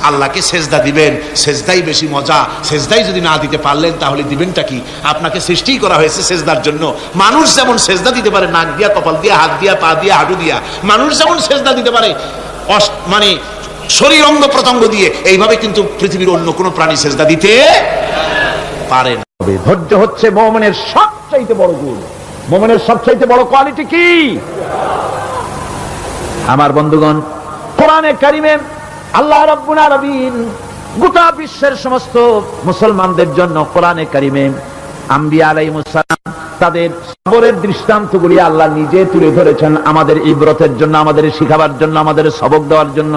আল্লাহকে সেজদা দিবেন, সেজদাই বেশি মজা। সেজদাই যদি না দিতে পারলেন তাহলে দিবেনটা কি? আপনাকে সৃষ্টি করা হয়েছে সেজদার জন্য। মানুষ যেমন সেজদা দিতে পারে নাক দিয়া, কপাল দিয়া, হাত দিয়া, পা দিয়া, হাঁটু দিয়া, মানুষ যেমন সেজদা দিতে পারে মানে শরীর অঙ্গ প্রত্যঙ্গ দিয়ে, এইভাবে কিন্তু পৃথিবীর অন্য কোনো প্রাণী সেজদা দিতে পারে না। ধৈর্য হচ্ছে মুমিনের সবচাইতে বড় গুণ। মুমিনের সবচাইতে বড় কোয়ালিটি কি? আমার বন্ধুগণ, কোরআনে কারিমে আল্লাহ রাব্বুল আলামিন গোটা বিশ্বের সমস্ত মুসলমানদের জন্য কোরআনে কারিমে আম্বিয়া আলাইহিস সালাম তাদের সবরের দৃষ্টান্তগুলি আল্লাহ নিজে তুলে ধরেছেন আমাদের ইবরতের জন্য, আমাদের শিখাবার জন্য, আমাদের সবক দেওয়ার জন্য।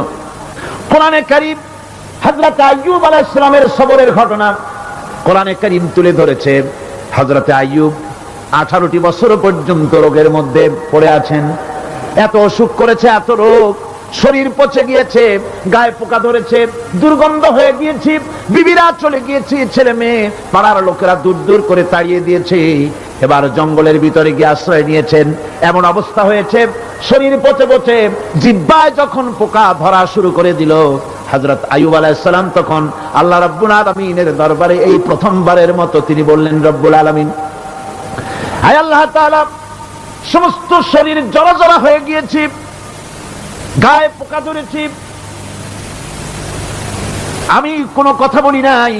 কোরআনে কারিম হযরত আইয়ুব আলাইহিস সালামের সবরের ঘটনা কোরআনে কারিম তুলে ধরেছে। হযরত আইয়ুব 18টি বছর পর্যন্ত রোগের মধ্যে পড়ে আছেন। এত অসুখ করেছে, এত রোগ, শরীর পচে গিয়েছে, গায়ে পোকা ধরেছে, দুর্গন্ধ হয়ে গিয়েছে, বিবিরা চলে গিয়েছে, ছেলে মেয়ে পাড়ার লোকেরা দূর দূর করে তাড়িয়ে দিয়েছে। এবার জঙ্গলের ভিতরে গিয়ে আশ্রয় নিয়েছেন। এমন অবস্থা হয়েছে, শরীর পচে পচে জিহ্বায় যখন পোকা ধরা শুরু করে দিল, হযরত আইয়ুব আলাইহিস সালাম তখন আল্লাহ রাব্বুল আলামিনের দরবারে এই প্রথমবারের মতো তিনি বললেন, রব্বুল আলামিন, আয় আল্লাহ তাআলা, সমস্ত শরীর জড়জড়া হয়ে গিয়েছে, গায়ে পোকা ধরেছে, আমি কোনো কথা বলি নাই,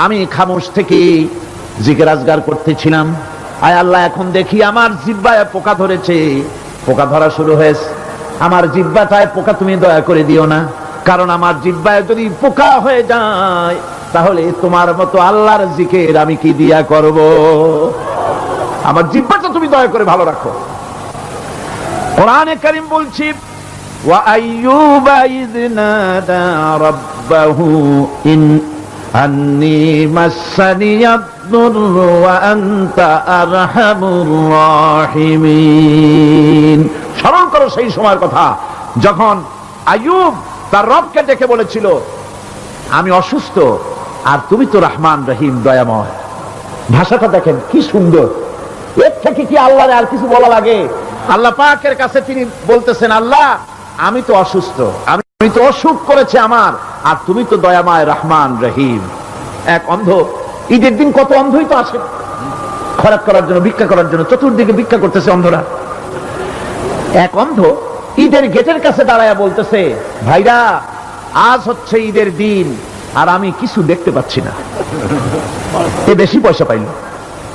আমি খামোশ থেকে জিকির আজগার করতেছিলাম। আয় আল্লাহ, এখন দেখি আমার জিহ্বায় পোকা ধরেছে, পোকা ধরা শুরু হয়েছে। আমার জিহ্বাটায় পোকা তুমি দয়া করে দিও না, কারণ আমার জিহ্বায় যদি পোকা হয়ে যায় তাহলে তোমার মতো আল্লাহর জিকির আমি কি দিয়া করব? আমার জিহ্বাটা তুমি দয়া করে ভালো রাখো। কোরআনে কারীম বলছি, ওয়া আইয়ুবা ইয নাদা রাব্বাহু ইন আন্নী মাসসানিয়াদ-দুররু ওয়া আনতা আরহামুর রাহিমিন। স্মরণ করো সেই সময়ের কথা যখন আইয়ুব তার রবকে ডেকে বলেছিল, আমি অসুস্থ আর তুমি তো রহমান রহিম, দয়াময়। ভাষাটা দেখেন কি সুন্দর। এর থেকে কি আল্লাহর আর কিছু বলা লাগে? আল্লাহ পাকের কাছে তিনি বলতেছেন, আল্লাহ আমি তো অসুস্থ, আমি তো অসুখ করেছে আমার, আর তুমি তো দয়াময় রহমান রহিম। এক অন্ধ, ঈদের দিন কত অন্ধই তো আসে খরাক করার জন্য, ভিক্ষা করার জন্য, চতুর্দিকে ভিক্ষা করতেছে অন্ধরা। এক অন্ধ ঈদের গেটের কাছে দাঁড়ায় বলতেছে, ভাইরা আজ হচ্ছে ঈদের দিন আর আমি কিছু দেখতে পাচ্ছি না। এ বেশি পয়সা পাইল,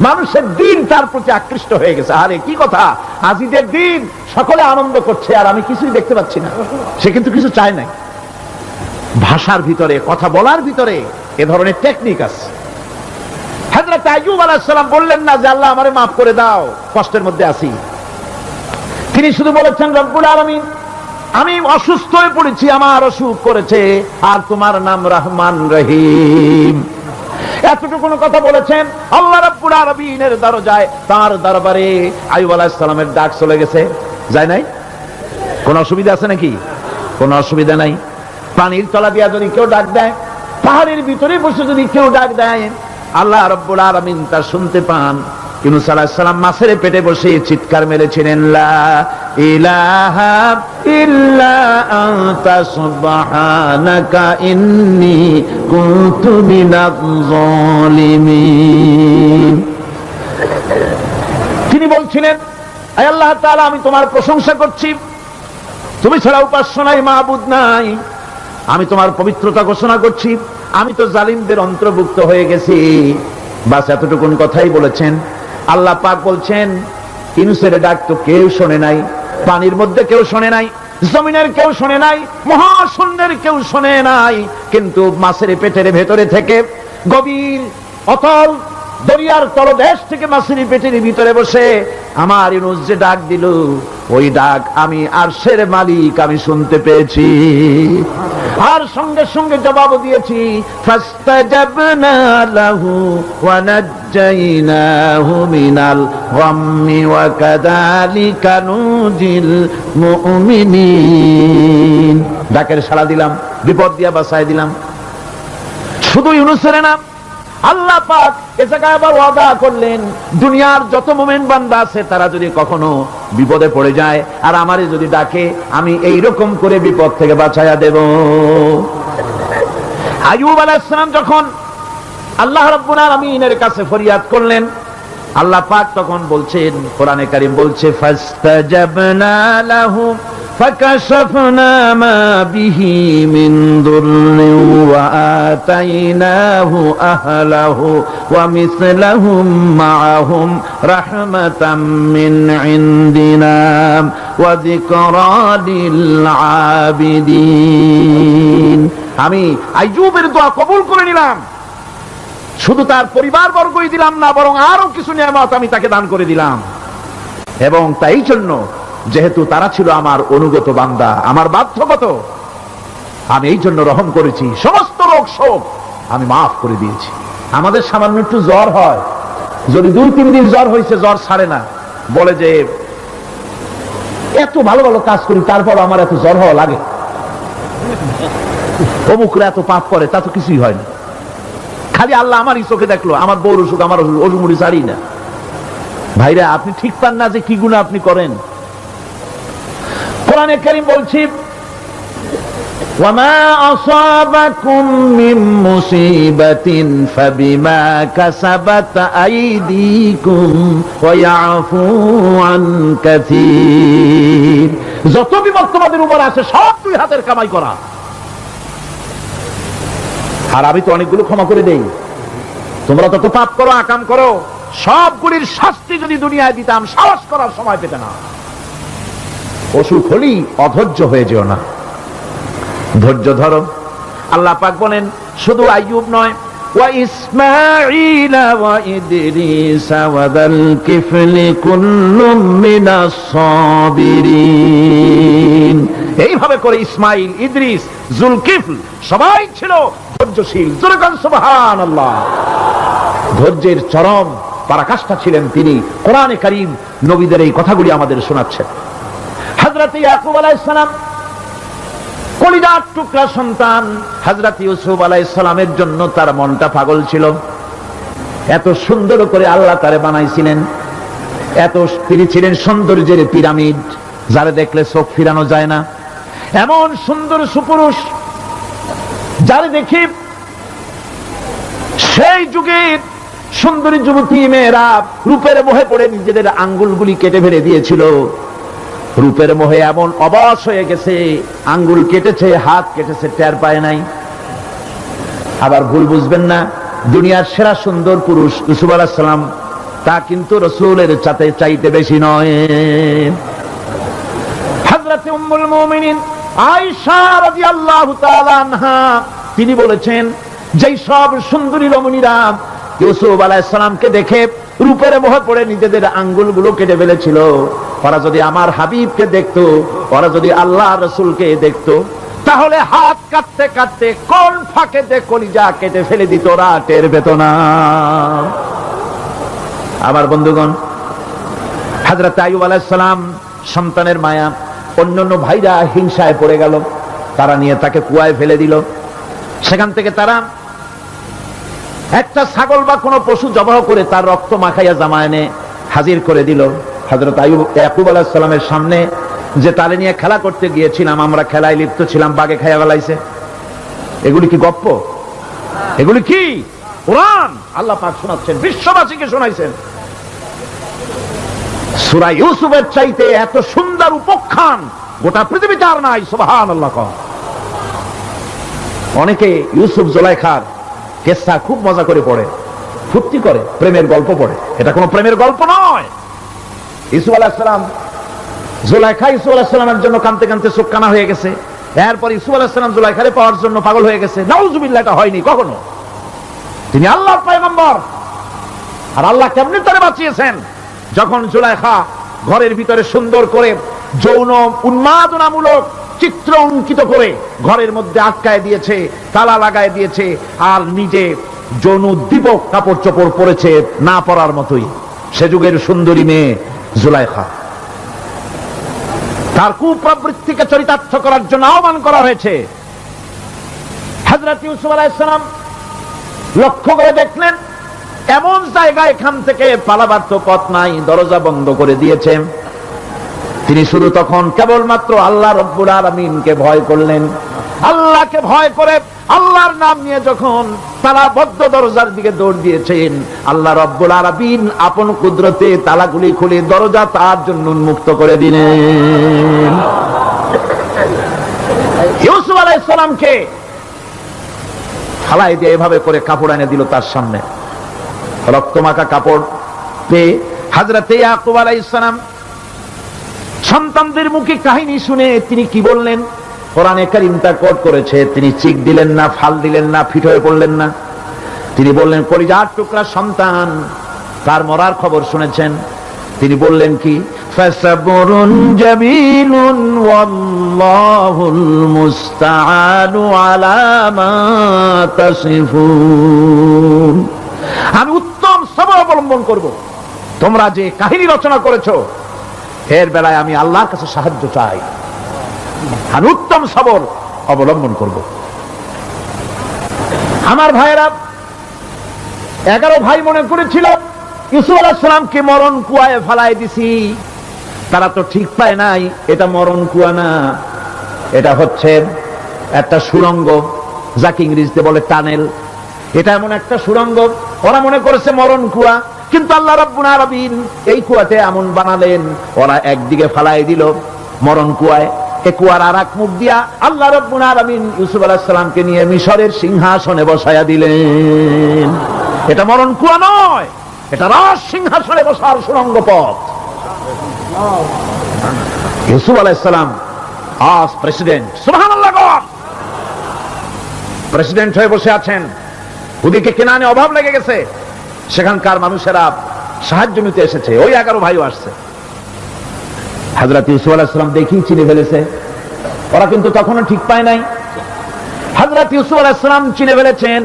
মানুষের দিন তার প্রতি আকৃষ্ট হয়ে গেছে। আরে কি কথা, আজ ঈদের দিন, সকলে আনন্দ করছে আর আমি কিছুই দেখতে পাচ্ছি না। সে কিন্তু কিছু চায় নাই। ভাষার ভিতরে, কথা বলার ভিতরে এ ধরনের টেকনিক আছে। হযরত আইয়ুব আলাইহিস সালাম বললেন না যে আল্লাহ আমারে মাফ করে দাও, কষ্টের মধ্যে আছি। তিনি শুধু বলেছেন, রব্বুল আলামিন, আমি অসুস্থ হয়ে পড়েছি, আমার অসুখ করেছে, আর তোমার নাম রহমান রহিম। এতটুকু কথা বলেছেন। আল্লাহ রাব্বুল আলামিনের দরজায়, তার দরবারে আইয়ুব আলাইহিস সালামের ডাক চলে গেছে। যায় নাই? কোন অসুবিধা আছে নাকি? কোন অসুবিধা নাই। পানির তলা দিয়া যদি কেউ ডাক দেয়, পাহাড়ের ভিতরে বসে যদি কেউ ডাক দেয়, আল্লাহ রাব্বুল আলামিন তা শুনতে পান। ইউনূস আলাইহিস সালাম মাছের পেটে বসে চিৎকার মেরেছিলেন, লা ইলাহা ইল্লা আনতা সুবহানাকা ইন্নী কুনতু মিনাজ জালিমিন। তিনি বলছিলেন, আয় আল্লাহ তাআলা, আমি তোমার প্রশংসা করছি, তুমি ছাড়া উপাস্য নাই, মাবুদ নাই। আমি তোমার পবিত্রতা ঘোষণা করছি, আমি তো জালিমদের অন্তর্ভুক্ত হয়ে গেছি। বাস এতটুকুন কথাই বলেছেন। আল্লাহ পাক বলছেন, ইউনূসের ডাক তো কেউ শোনে নাই, পানির মধ্যে কেউ শোনে নাই, জমিনের কেউ শোনে নাই, মহাশূন্যের কেউ শোনে নাই, কিন্তু মাছের পেটের ভেতরে থেকে, গভীর অতল দরিয়ার তলদেশ থেকে মাছের পেটের ভিতরে বসে আমার ইউনূস যে ডাক দিল, ওই ডাক আমি আরশের মালিক আমি শুনতে পেয়েছি, আর সঙ্গে সঙ্গে জবাব দিয়েছি। ফাস্তাজাবনা লাহু ওয়া নাজ্জাইনাহু মিনাল গাম্মি ওয়া কাযালিকা নুজিল মুমিনিন। ডাকের সাড়া দিলাম, বিপদ দিয়া বাঁচাই দিলাম। শুধু ইউনূসের নাম, আল্লাহ পাক এ জায়গায় আবার ওয়াদা করলেন, দুনিয়ার যত মুমিন বান্দা আছে তারা যদি কখনো বিপদে পড়ে যায় আর আমারে যদি ডাকে, আমি এইরকম করে বিপদ থেকে বাঁচাইয়া দেব। আইয়ুব আলাইহিস সালাম যখন আল্লাহ রাব্বুল আলামিনের কাছে ফরিয়াদ করলেন, আল্লাহ পাক তখন বলছেন, কোরআনে কারীম বলছে, ফাস্তাজাবনা লাহু ফাকাশাফনা মা বিহি মিন দুররিন ওয়া আতাইনাহু আহলাহু ওয়া মিসলাহুম মাআহুম রাহমাতাম মিন ইনদিনা ওয়া যিকরা লিল আবিদিন। আমি আইয়ুবের দোয়া কবুল করে নিলাম, শুধু তার পরিবার বর্গই দিলাম না, বরং আরো কিছু নিয়ামত আমি তাকে দান করে দিলাম। এবং তাই জন্য যেহেতু তারা ছিল আমার অনুগত বান্দা, আমার বাধ্যগত, আমি এই জন্য রহম করেছি, সমস্ত রোগ শোক আমি মাফ করে দিয়েছি। আমাদের সামান্য একটু জ্বর হয়, যদি 2-3 দিন জ্বর হয়েছে, জ্বর ছাড়ে না, বলে যে এত ভালো ভালো কাজ করি তারপর আমার এত জ্বর হওয়া লাগে, অমুকরা এত পাপ করে, তা তো কিছুই হয়নি, খালি আল্লাহ আমারই চোখে দেখলো, আমার বউর অসুখ, আমার অসুখ মুড়ি ছাড়ি না। ভাইরা, আপনি ঠিক পান না যে কি গুনাহ আপনি করেন। কোরআনে কারীম বলছি, ওয়ামা আসাবাকুম মিন মুসিবাতিন ফাবিমা কাসাবাত আইদিকুম ওয়া ইয়াফু আন কাসীর। যত বিপদ তোমাদের উপর আছে সব দুই হাতের কামাই করা। আর আমি তো অনেকগুলো ক্ষমা করে দেই, তোমরা তত পাপ করো, আকাম করো, সবগুলির শাস্তি যদি দুনিয়ায় দিতাম সাহস করার সময় পেতে না। অসুখ হলেই অধৈর্য হয়ে যেও না, ধৈর্য ধরো। আল্লাহ পাক বলেন, শুধু আইয়ুব নয়, ওয়া ইসমাঈল ওয়া ইদরিস ওয়া যাল কিফলি কুল্লুম মিনাস সাবিরিন। এইভাবে করে ইসমাঈল, ইদ্রিস, জুলকিফল সবাই ছিল ধৈর্যশীল। জোরে বলেন সুবহানাল্লাহ। ধৈর্যের চরম পরাকাষ্ঠা ছিলেন তিনি। কোরআনে কারীম নবীদের এই কথাগুলি আমাদের শোনাচ্ছেন। হযরত ইয়াকুব আলাইহিস সালাম, কলিজার টুকরা সন্তান হযরত ইউসুফ আলাইহিস সালামের জন্য তার মনটা পাগল ছিল। এত সুন্দর করে আল্লাহ তারে বানাইছিলেন, এত তিনি ছিলেন সৌন্দর্যের পিরামিড, যারা দেখলে চোখ ফিরানো যায় না, এমন সুন্দর সুপুরুষ যারা দেখি সেই যুগের সুন্দরী যুবতী মেয়েরা রূপের মোহে পড়ে নিজেদের আঙ্গুলগুলি কেটে ফেলে দিয়েছিল। রূপের মোহে এমন অবশ হয়ে গেছে, আঙ্গুল কেটেছে, হাত কেটেছে, টের পায় নাই। আবার ভুল বুঝবেন না, দুনিয়ার সেরা সুন্দর পুরুষ ইউসুফ আলাইহিস সালাম, তা কিন্তু রাসূলের চাইতে বেশি নয়। হযরত উম্মুল মুমিনিন আয়েশা রাদিয়াল্লাহু তাআলা আনহা তিনি বলেছেন, যেই সব সুন্দরী রমণীরা ইউসুফ আলাইহিস সালামকে দেখে রূপের মোহে পড়ে নিজেদের আঙ্গুলগুলো কেটে ফেলেছিল, ওরা যদি আমার হাবিবকে দেখতো, ওরা যদি আল্লাহ রাসূলকে দেখতো, তাহলে হাত কাটতে কাটতে কোন ফাঁকেতে কলিজা কেটে ফেলে দিত, ওরা টের পেত না। আমার বন্ধুগণ, হযরত আইয়ুব আলাইহিস সালাম সন্তানের মায়া, অন্যান্য ভাইরা হিংসায় পড়ে গেল, তারা নিয়ে তাকে কুয়ায় ফেলে দিল। সেখান থেকে তারা একটা ছাগল বা কোনো পশু জবাহ করে তার রক্ত মাখাইয়া জামায়ানে হাজির করে দিল। হযরত ইয়াকুব আলাইহিস সালামের সামনে যে তালে নিয়ে খেলা করতে গিয়েছিলাম, আমরা খেলায় লিপ্ত ছিলাম, বাগে খাইয়া ফেলাইছে। এগুলি কি গপ্প? এগুলি কি কোরআন? আল্লাহ পাক শোনাচ্ছেন, বিশ্ববাসীকে শোনাইছেন। সূরা ইউসুফের চাইতে এত সুন্দর উপাখ্যান গোটা পৃথিবীতে আর নাই। সুবহানাল্লাহ। অনেকে ইউসুফ জুলাইখার কেসা খুব মজা করে পড়ে, ফুর্তি করে, প্রেমের গল্প পড়ে। এটা কোনো প্রেমের গল্প নয়। ইউসুফ আলাইহিস সালাম, জুলাইখা ইউসুফ আলাইহিস সালামের জন্য কাঁদতে কাঁদতে চোখ কানা হয়ে গেছে। এরপর ইউসুফ আলাইহিস সালাম জুলাইখারে পাওয়ার জন্য পাগল হয়ে গেছে। নাউজুবিল্লাহ, এটা হয়নি কখনো। তিনি আল্লাহর পয়গম্বর। আর আল্লাহ কেমনি তারে বাঁচিয়েছেন, যখন জুলাইখা ঘরের ভিতরে সুন্দর করে যৌন উন্মাদনামূলক চিত্র অঙ্কিত করে ঘরের মধ্যে আটকায় দিয়েছে, তালা লাগায় দিয়েছে, আর নিজে যৌন উদ্দীপক কাপড় চোপড় পরেছে না পরার মতোই। সে যুগের সুন্দরী মেয়ে জুলাইখা, তার কুপ্রবৃত্তিকে চরিতার্থ করার জন্য আহ্বান করা হয়েছে। হযরত ইউসুফ আলাইহিস সালাম লক্ষ্য করে দেখলেন এমন জায়গা, এখান থেকে পালাবার তো পথ নাই, দরজা বন্ধ করে দিয়েছে। তিনি শুধু তখন কেবলমাত্র আল্লাহ রাব্বুল আলামিনকে ভয় করলেন। আল্লাহকে ভয় করে আল্লাহর নাম নিয়ে যখন তালাবদ্ধ দরজার দিকে দৌড় দিয়েছেন, আল্লাহ রাব্বুল আলামিন আপন কুদরতে তালাগুলি খুলে দরজা তার জন্য উন্মুক্ত করে দিলেন। ইউসুফ আলাইহিস সালামকে ফালাই দিয়ে এভাবে করে কাপড় এনে দিল তার সামনে, রক্তমাখা কাপড় পেয়ে হযরত ইয়াকুব আলাইহিস সালাম সন্তানদের মুখে কাহিনী শুনে তিনি কি বললেন? কোরআনে কারীম তা কোট করেছে, তিনি চিক দিলেন না, ফাল দিলেন না, ফিট হয়ে পড়লেন না। তিনি বললেন, কলিজার টুকরা সন্তান তার মরার খবর শুনেছেন। তিনি বললেন কি? ফাসাবরুন জামিলুন ওয়াল্লাহুল মুস্তাআনু আলা মা তাসিফুন। আমি উত্তম সবর অবলম্বন করব। তোমরা যে কাহিনী রচনা করেছো এর বেলায় আমি আল্লাহর কাছে সাহায্য চাই। আমি উত্তম সবর অবলম্বন করব। আমার ভাইয়েরা, 11 ভাই মনে করেছিল ইউসুফ আলাইহিস সালামকে মরণ কুয়ায় ফেলাই দিছি। তারা তো ঠিক পায় নাই এটা মরণ কুয়া না, এটা হচ্ছে একটা সুড়ঙ্গ, যাকে ইংরেজিতে বলে টানেল। এটা এমন একটা সুড়ঙ্গ, ওরা মনে করেছে মরণ কুয়া, কিন্তু আল্লাহ রাব্বুল আলামিন এই কুয়াতে এমন বানালেন, ওরা একদিকে ফেলাই দিল মরণ কুয়ায়, এই কুয়ার আরেক মুখ দিয়া আল্লাহ রাব্বুল আলামিন ইউসুফ আলাইহিস সালামকে নিয়ে মিশরের সিংহাসনে বসায়া দিলেন। এটা মরণ কুয়া নয়, এটা রাজ সিংহাসনে বসার সুড়ঙ্গ পথ। ইউসুফ আলাইহিস সালাম আজ প্রেসিডেন্ট, সুবহানাল্লাহ, প্রেসিডেন্ট হয়ে বসে আছেন। ওদিকে কেনানে অভাব লেগে গেছে, সেখানকার মানুষেরা সাহায্য নিতে এসেছে, ওই 11 ভাইও আসছে। হযরত ইউসুফ আলাইহিস সালাম দেখেই চিনে ফেলেছে, ওরা কিন্তু তখনও ঠিক পায় নাই। হযরত ইউসুফ আলাইহিস সালাম চিনে ফেলেছেন।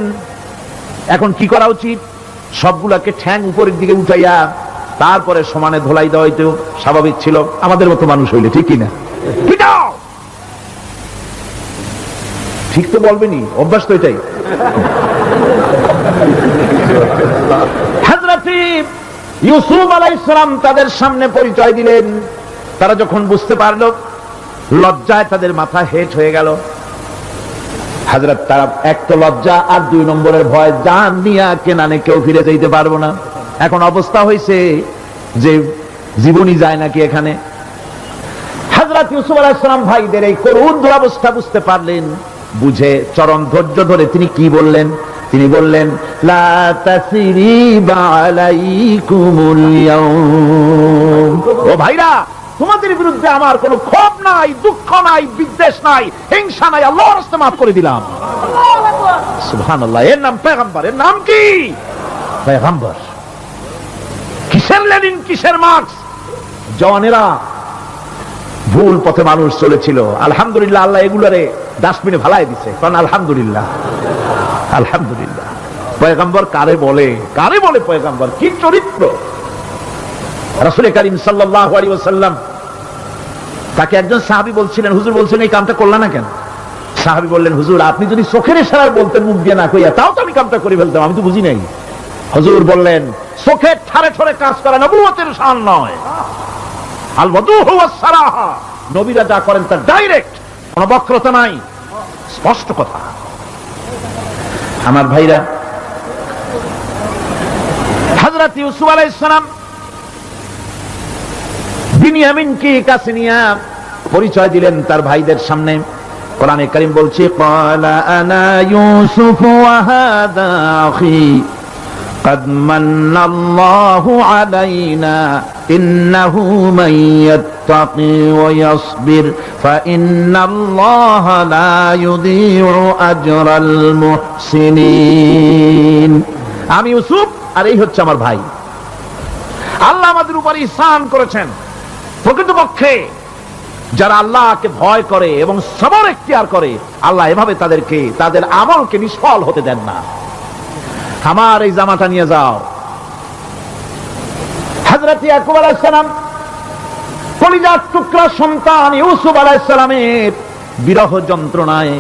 এখন কি করা উচিত? সবগুলাকে ঠ্যাং উপরের দিকে উঠাইয়া তারপরে সমানে ধোলাই দেওয়া হইতো স্বাভাবিক ছিল, আমাদের মতো মানুষ হইলে, ঠিক কিনা? ঠিক তো বলবেনি, অভ্যাস তো এটাই। হযরত ইউসুফ আলাইহিস সালাম তাদের সামনে পরিচয় দিলেন। তারা যখন বুঝতে পারলো, লজ্জায় তাদের মাথা হেট হয়ে গেল। হযরত, তারা এক তো লজ্জা, আর 2 নম্বরের ভয়, জান নিয়া কেনানে কেউ ফিরে যেতে পারবো না। এখন অবস্থা হয়েছে যে জীবনই যায় নাকি এখানে। হযরত ইউসুফ আলাইহিস সালাম ভাইদের এই করুণ দুরবস্থা বুঝতে পারলেন, বুঝে চরম ধৈর্য ধরে তিনি কি বললেন? তিনি বললেন, লা তাসরিবা আলাইকুমুল ইয়াউম। ও ভাইরা, তোমাদের বিরুদ্ধে আমার কোনো ক্ষোভ নাই, দুঃখ নাই, বিদ্বেষ নাই, হিংসা নাই, আল্লাহর রাস্তায় মাফ করে দিলাম। সুবহানাল্লাহ। এর নাম পয়গম্বর। এর নাম কি? পয়গম্বর। কিসের লেনিন, কিসের মার্কস? জওয়ানেরা, ভুল পথে মানুষ চলেছিল, আলহামদুলিল্লাহ আল্লাহ এগুলোরে ডাস্টবিনে ফেলাই দিছে। কারণ আলহামদুলিল্লাহ, আলহামদুলিল্লাহ। পয়গম্বর কারে বলে? কারে বলে পয়গম্বর? কি চরিত্র! রাসূল করিম সাল্লাল্লাহু আলাইহি ওয়াসাল্লাম তাকে একজন সাহাবী বলছিলেন, হুজুর বলছেন এই কামটা করলা না কেন? সাহাবী বললেন, হুজুর আপনি যদি চোখের ইশারা বলতেন মুখ দিয়ে না কইয়া, তাও তো আমি কামটা করে ফেলতাম, আমি তো বুঝি নাই। হুজুর বললেন, চোখের ঠারে ঠারে কাজ করা নবুয়তের শান নয়। আল ওয়াদুহু ওয়াস সারাহা, নবীরা যা করেন তা ডাইরেক্ট, কোনো বক্রতা নাই, স্পষ্ট কথা। আমার ভাইরা, হযরত ইউসুফ আলাইহিস সালাম বিনিয়ামিনকে কাছে নিয়ে পরিচয় দিলেন তার ভাইদের সামনে। কোরআনে কারীম বলছে, ক্বালা আনা ইউসুফ ওয়া হাদা আখি قد من الله علينا إنه من يتقي ويصبر فإن الله لا يضيع أجر المحسنين। আমি ইউসুফ, আর এই হচ্ছে আমার ভাই। আল্লাহ আমাদের উপর ইহসান করেছেন। প্রকৃতপক্ষে যারা আল্লাহকে ভয় করে এবং সবর ইখতিয়ার করে, আল্লাহ এভাবে তাদেরকে, তাদের আমলকে নিষ্ফল হতে দেন না। আমার এই জামাটা নিয়ে যাও। হযরত ইয়াকুব আলাইহিস সালাম কলিজার টুকরা সন্তান ইউসুফ আলাইহিস সালামের বিরহ যন্ত্রণায়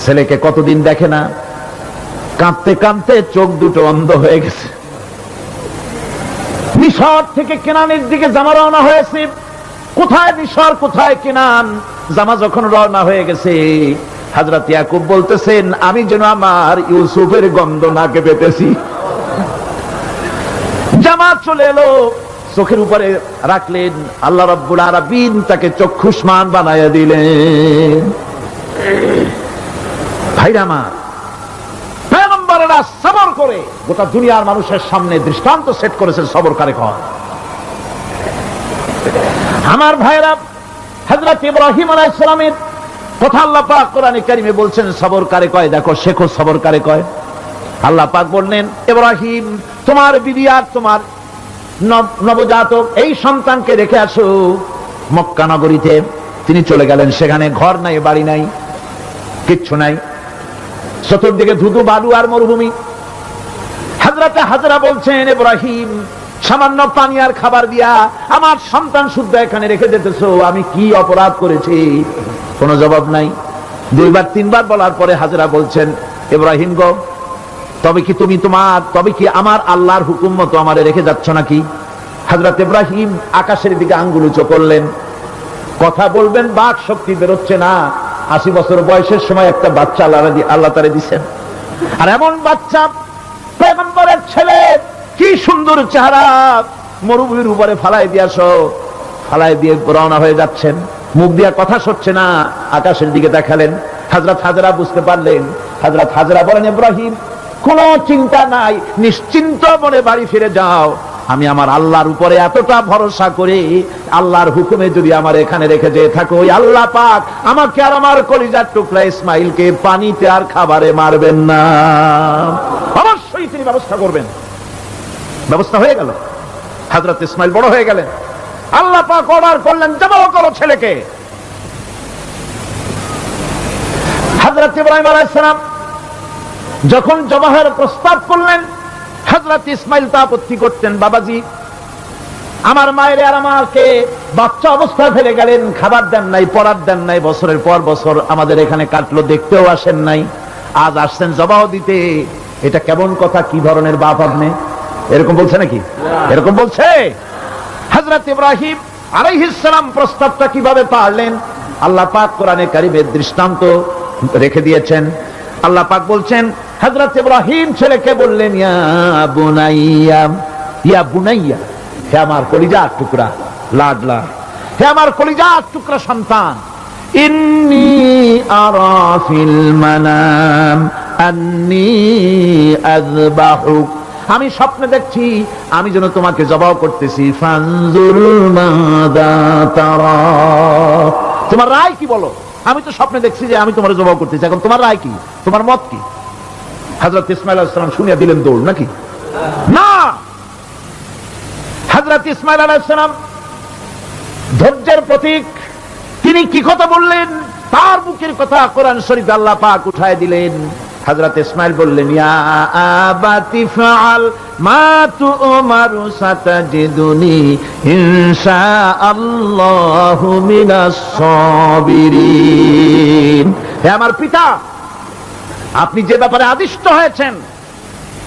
ছেলেকে কতদিন দেখে না, কাঁদতে কাঁদতে চোখ দুটো অন্ধ হয়ে গেছে। মিশর থেকে কেনানের দিকে জামা রওনা হয়েছে। কোথায় মিশর, কোথায় কেনান? জামা যখন রওনা হয়ে গেছে, হযরত ইয়াকুব বলতেছেন আমি যেন আমার ইউসুফের গন্ধ নাকে পেতেছি। জামাত চলে এলো, চোখের উপরে রাখলেন, আল্লাহ রাব্বুল আলামিন তাকে চক্ষুষ্মান বানায়া দিলেন। ভাইরা আমার, পয়গম্বরেরা সবর করে গোটা দুনিয়ার মানুষের সামনে দৃষ্টান্ত সেট করেছেন সবর কারে কয়। আমার ভাইরা, হযরত ইব্রাহিম আলাইহিস সালামের কথা আল্লাহ পাক কোরআনে কারিমে বলছেন সবর কারে কয়, দেখো শেখো সবর কারে কয়। আল্লাহ পাক বললেন, ইব্রাহিম তোমার বিবি আর তোমার নবজাতক এই সন্তানকে রেখে আসো মক্কা নগরীতে। তিনি চলে গেলেন, সেখানে ঘর নাই, বাড়ি নাই, কিচ্ছু নাই, চতুর্দিকে ধুধু বালু আর মরুভূমি। হযরত হাজরা বলছেন, ইব্রাহিম সামান্য পানি আর খাবার দিয়া আমার সন্তান শুদ্ধ এখানে রেখে যেতেছো, আমি কি অপরাধ করেছি? কোনো জবাব নাই। দুইবার তিনবার বলার পরে হাজরা বলছেন, ইব্রাহিম গো, তবে কি আমার আল্লাহর হুকুম মতো আমারে রেখে যাচ্ছ নাকি? হযরত ইব্রাহিম আকাশের দিকে আঙ্গুল উঁচু করলেন। কথা বলবেন, বাক শক্তি বেরোচ্ছে না। 80 বছর বয়সের সময় একটা বাচ্চা আল্লাহ তারে দিচ্ছেন, আর এমন বাচ্চা পয়গম্বরের ছেলে, কি সুন্দর চেহারা, মরুভূমির উপরে ফালাই দিয়ে রওনা হয়ে যাচ্ছেন, মুখ দিয়া কথা সরছে না, আকাশের দিকে দেখালেন। হযরত হাজরা বুঝতে পারলেন। হযরত হাজরা বলেন, ইব্রাহিম কোনো চিন্তা নাই, নিশ্চিন্ত মনে বাড়ি ফিরে যাও। আমি আমার আল্লাহর উপরে এতটা ভরসা করে আল্লাহর হুকুমে যদি আমার এখানে রেখে যেয়ে থাকো, ওই আল্লাহ পাক আমাকে আর আমার কলিজার টুকরা ইসমাইলকে পানিতে আর খাবারে মারবেন না, অবশ্যই তিনি ব্যবস্থা করবেন। ব্যবস্থা হয়ে গেল। হযরত ইসমাইল বড় হয়ে গেলেন। আল্লাহ পাক অর্ডার করলেন, জবাহ করো ছেলেকে। হযরত ইব্রাহিম আলাইহিস সালাম যখন জবাহের প্রস্তাব করলেন, হযরত ইসমাইল তা আপত্তি করতেন, বাবাজি আমার মায়ের আর আমাকে বাচ্চা অবস্থায় ফেলে গেলেন, খাবার দেন নাই, পড়ার দেন নাই, বছরের পর বছর আমাদের এখানে কাটলো, দেখতেও আসেন নাই, আজ আসছেন জবাহ দিতে, এটা কেমন কথা? কি ধরনের বাপ আপনি? এরকম বলছে নাকি? এরকম বলছে? হযরত ইব্রাহিম আলাইহিস সালাম প্রস্তাবটা কিভাবে পারলেন? আল্লাহ পাক কোরআনে কারিমে দৃষ্টান্ত রেখে দিয়েছেন। আল্লাহ পাক বলছেন, হযরত ইব্রাহিম ছেলেকে বললেন, ইয়া বুনাইয়া, হে আমার কলিজার টুকরা লাডলা, হে আমার কলিজার টুকরা সন্তান, ইন্নী আরা ফিল মানাম আন্নী আযবাহুক, আমি স্বপ্নে দেখছি আমি যেন তোমাকে জবাহ করতেছি, ফানজুর মাযা তারা, তোমার রায় কি বলো? আমি তো স্বপ্নে দেখছি যে আমি তোমার জবাহ করতেছি, এখন তোমার রায় কি, তোমার মত কি? হযরত ইসমাঈল আলাইহিস সালাম শুনিয়া দিলেন দৌড়, নাকি না? হযরত ইসমাঈল আলাইহিস সালাম ধৈর্যের প্রতীক, তিনি কি কথা বললেন? তার মুখের কথা কোরআন শরীফে আল্লাহ পাক উঠায় দিলেন। হযরত ইসমাঈল বললেন, ইয়া আবাতি ফাআল মা তু'মারু সাতাজিদুনি ইনশাআল্লাহু মিনাস সাবিরিন, হে আমার পিতা, আপনি যে ব্যাপারে আদিষ্ট হয়েছেন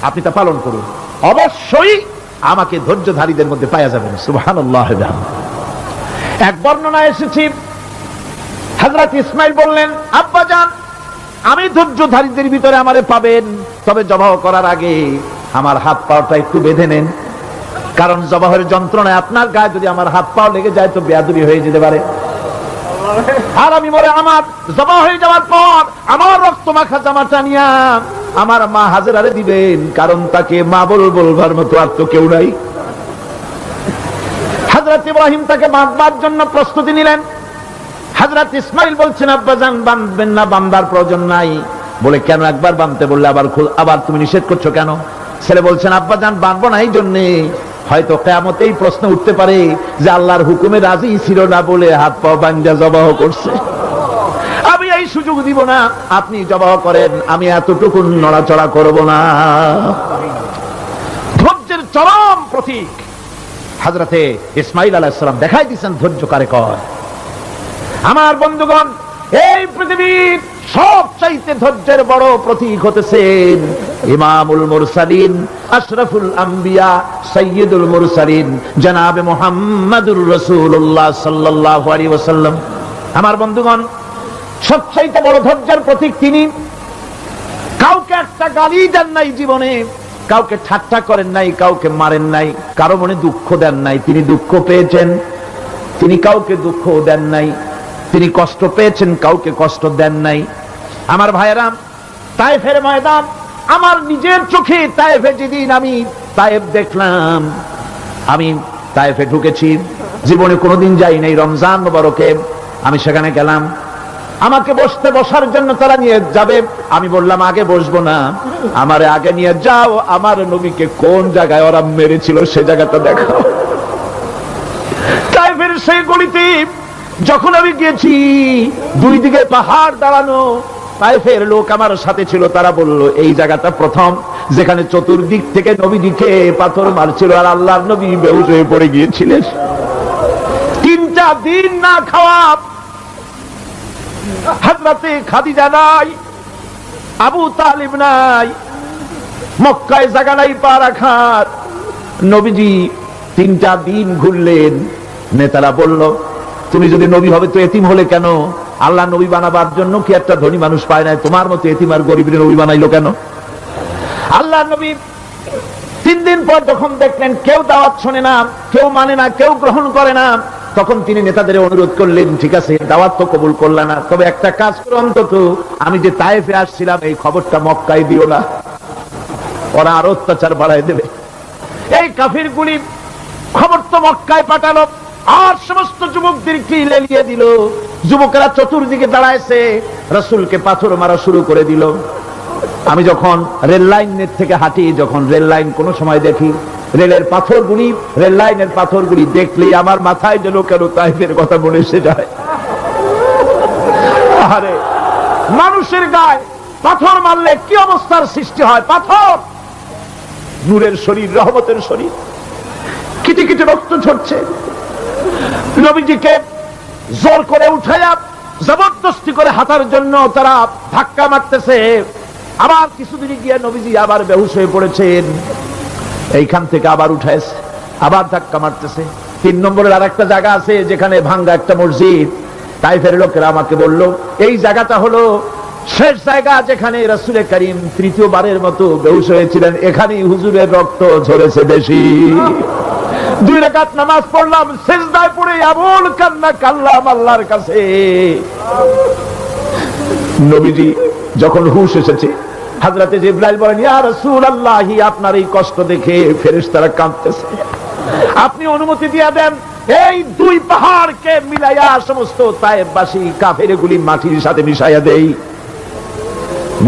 আপনি তা পালন করুন, অবশ্যই আমাকে ধৈর্যধারীদের মধ্যে পাওয়া যাবেন। সুবহানাল্লাহ। এক বর্ণনায় এসেছে, হযরত ইসমাঈল বললেন, আব্বাজান আমি ধৈর্যধারীদের ভিতরে আমারে পাবেন, তবে জবাহ করার আগে আমার হাত পাটা একটু বেঁধে নেন, কারণ জবাহের যন্ত্রণায় আপনার গায়ে যদি আমার হাত পাও লেগে যায় তো বেয়াদবি হয়ে যেতে পারে, আর আমি মরে আমার জবাহ হয়ে যাওয়ার পর আমার রক্ত মাখা জামাটা নিয়া আমার মা হাজেরারে দিবেন, কারণ তাকে মা বলবার মতো আর তো কেউ নাই। হযরত ইব্রাহিম তাকে বাঁধবার জন্য প্রস্তুতি নিলেন। হযরত ইসমাঈল বলছেন, আব্বাজান বাঁধবেন না, বাঁধার প্রয়োজন নাই। বলে, কেন? একবার বাঁধতে বললে আবার তুমি নিষেধ করছো কেন? ছেলে বলছেন, আব্বাজান বাঁধবো না এই জন্যে, হয়তো কিয়ামতে এই প্রশ্ন উঠতে পারে যে আল্লাহর হুকুমে রাজি ছিল না বলে হাত পা বাঁধা জবাহ করছে, আমি এই সুযোগ দিব না, আপনি জবাহ করেন, আমি এতটুকু নড়াচড়া করব না। ধৈর্যের চরম প্রতীক হযরতে ইসমাঈল আলাইহিস সালাম দেখাই দিয়েছেন ধৈর্য কারে কয়। আমার বন্ধুগণ, এই পৃথিবীর সবচাইতে ধৈর্যের বড় প্রতীক হতেছেন ইমামুল মুরসালিন, আশরাফুল আম্বিয়া, সাইয়্যিদুল মুরসালিন, জনাবে মুহাম্মাদুর রাসূলুল্লাহ সাল্লাল্লাহু আলাইহি ওয়াসাল্লাম। আমার বন্ধুগণ, সবচাইতে বড় ধৈর্যের প্রতীক তিনি। কাউকে একটা গালি দেন নাই জীবনে, কাউকে ঠাট্টা করেন নাই, কাউকে মারেন নাই, কারো মনে দুঃখ দেন নাই। তিনি দুঃখ পেয়েছেন, তিনি কাউকে দুঃখ দেন নাই। তিনি কষ্ট পেয়েছেন, কাউকে কষ্ট দেন নাই। আমার ভাইয়েরা, তায়েফের ময়দান, আমার নিজের চোখে তায়েফে যেদিন আমি তায়েফ দেখলাম, আমি তায়েফে ঢুকেছি, জীবনে কোনোদিন যাই নাই। রমজান মুবারকে আমি সেখানে গেলাম, আমাকে বসার জন্য তারা নিয়ে যাবে। আমি বললাম আগে বসবো না, আমারে আগে নিয়ে যাও, আমার নবীকে কোন জায়গায় ওরা মেরেছিল সে জায়গাটা দেখাও। তায়েফের সেই গলিতে যখন আমি গেছি, দুই দিকে পাহাড় দাঁড়ানো, তায়েফের লোক আমার সাথে ছিল, তারা বলল এই জায়গাটা প্রথম যেখানে চতুর্দিক থেকে নবীজিকে পাথর মারছিল আর আল্লাহর নবী বেহুশ হয়ে পড়ে গিয়েছিলেন। 3টা দিন না খাওয়া, হযরতে খাদিজা নাই, আবু তালিব নাই, মক্কায় জায়গা নাই পা রাখার। নবীজি 3টা দিন ঘুরলেন। নেতারা বলল তুমি যদি নবী হবে তো এতিম হলে কেন? আল্লাহ নবী বানাবার জন্য কি একটা ধনী মানুষ পায় না? তোমার মতো এতিম আর গরিবের নবী বানাইলো কেন? আল্লাহ নবী 3 দিন পর যখন দেখলেন কেউ দাওয়াত শোনে না, কেউ মানে না, কেউ গ্রহণ করে না, তখন তিনি নেতাদের অনুরোধ করলেন, ঠিক আছে দাওয়াত তো কবুল করলা না, তবে একটা কাজ করো, অন্তত আমি যে তায়েফে আসছিলাম এই খবরটা মক্কায় দিও না, ওরা আরো অত্যাচার বাড়ায় দেবে। এই কাফিরগুলি খবর তো মক্কায় পাঠালো আর সমস্ত যুবকদেরকে লেলিয়ে দিল। যুবকেরা চতুর্দিকে দাঁড়াইছে, রাসূলকে পাথর মারা শুরু করে দিল। আমি যখন রেল লাইনের থেকে হাঁটি, যখন রেল লাইন কোন সময় দেখি, রেলের পাথরগুলি, রেল লাইনের পাথরগুলি দেখলেই আমার মাথায় যেন কেন তায়েফের কথা মনে এসে যায়। আরে মানুষের গায়ে পাথর মারলে কি অবস্থার সৃষ্টি হয়? পাথর নূরের শরীর, রহমতের শরীর, কিটি কিটি রক্ত ঝরছে। নবীজিকে জোর করে উঠাইয়া জবরদস্তি করে হাঁটার জন্য তারা ধাক্কা মারতেছে। আবার কিছুদিন গিয়ে নবীজি আবার বেহুশ হয়ে পড়েছেন, এইখান থেকে আবার উঠাইছে, আবার ধাক্কা মারতেছে। 3 নম্বরের আর একটা জায়গা আছে যেখানে ভাঙ্গা একটা মসজিদ। তায়েফের লোকেরা আমাকে বলল এই জায়গাটা হলো শেষ জায়গা যেখানে রাসূল করিম 3য়বারের মতো বেহুশ হয়েছিলেন, এখানেই হুজুরের রক্ত ঝরেছে বেশি। 2 রাকাত নামাজ পড়লাম, সিজদায় পড়ে এমন কান্না কাঁদলাম আল্লাহর কাছে। নবীজি যখন হুশ এসেছে, হযরতে জিবরাইল বলেন ইয়া রাসূলুল্লাহ, আপনার এই কষ্ট দেখে ফেরেশতারা কাঁদতেছে, আপনি অনুমতি দিয়ে দেন এই 2 পাহাড়কে মিলাইয়া সমস্ত তায়েফবাসী কাফেরগুলি মাটির সাথে মিশাইয়া দেই।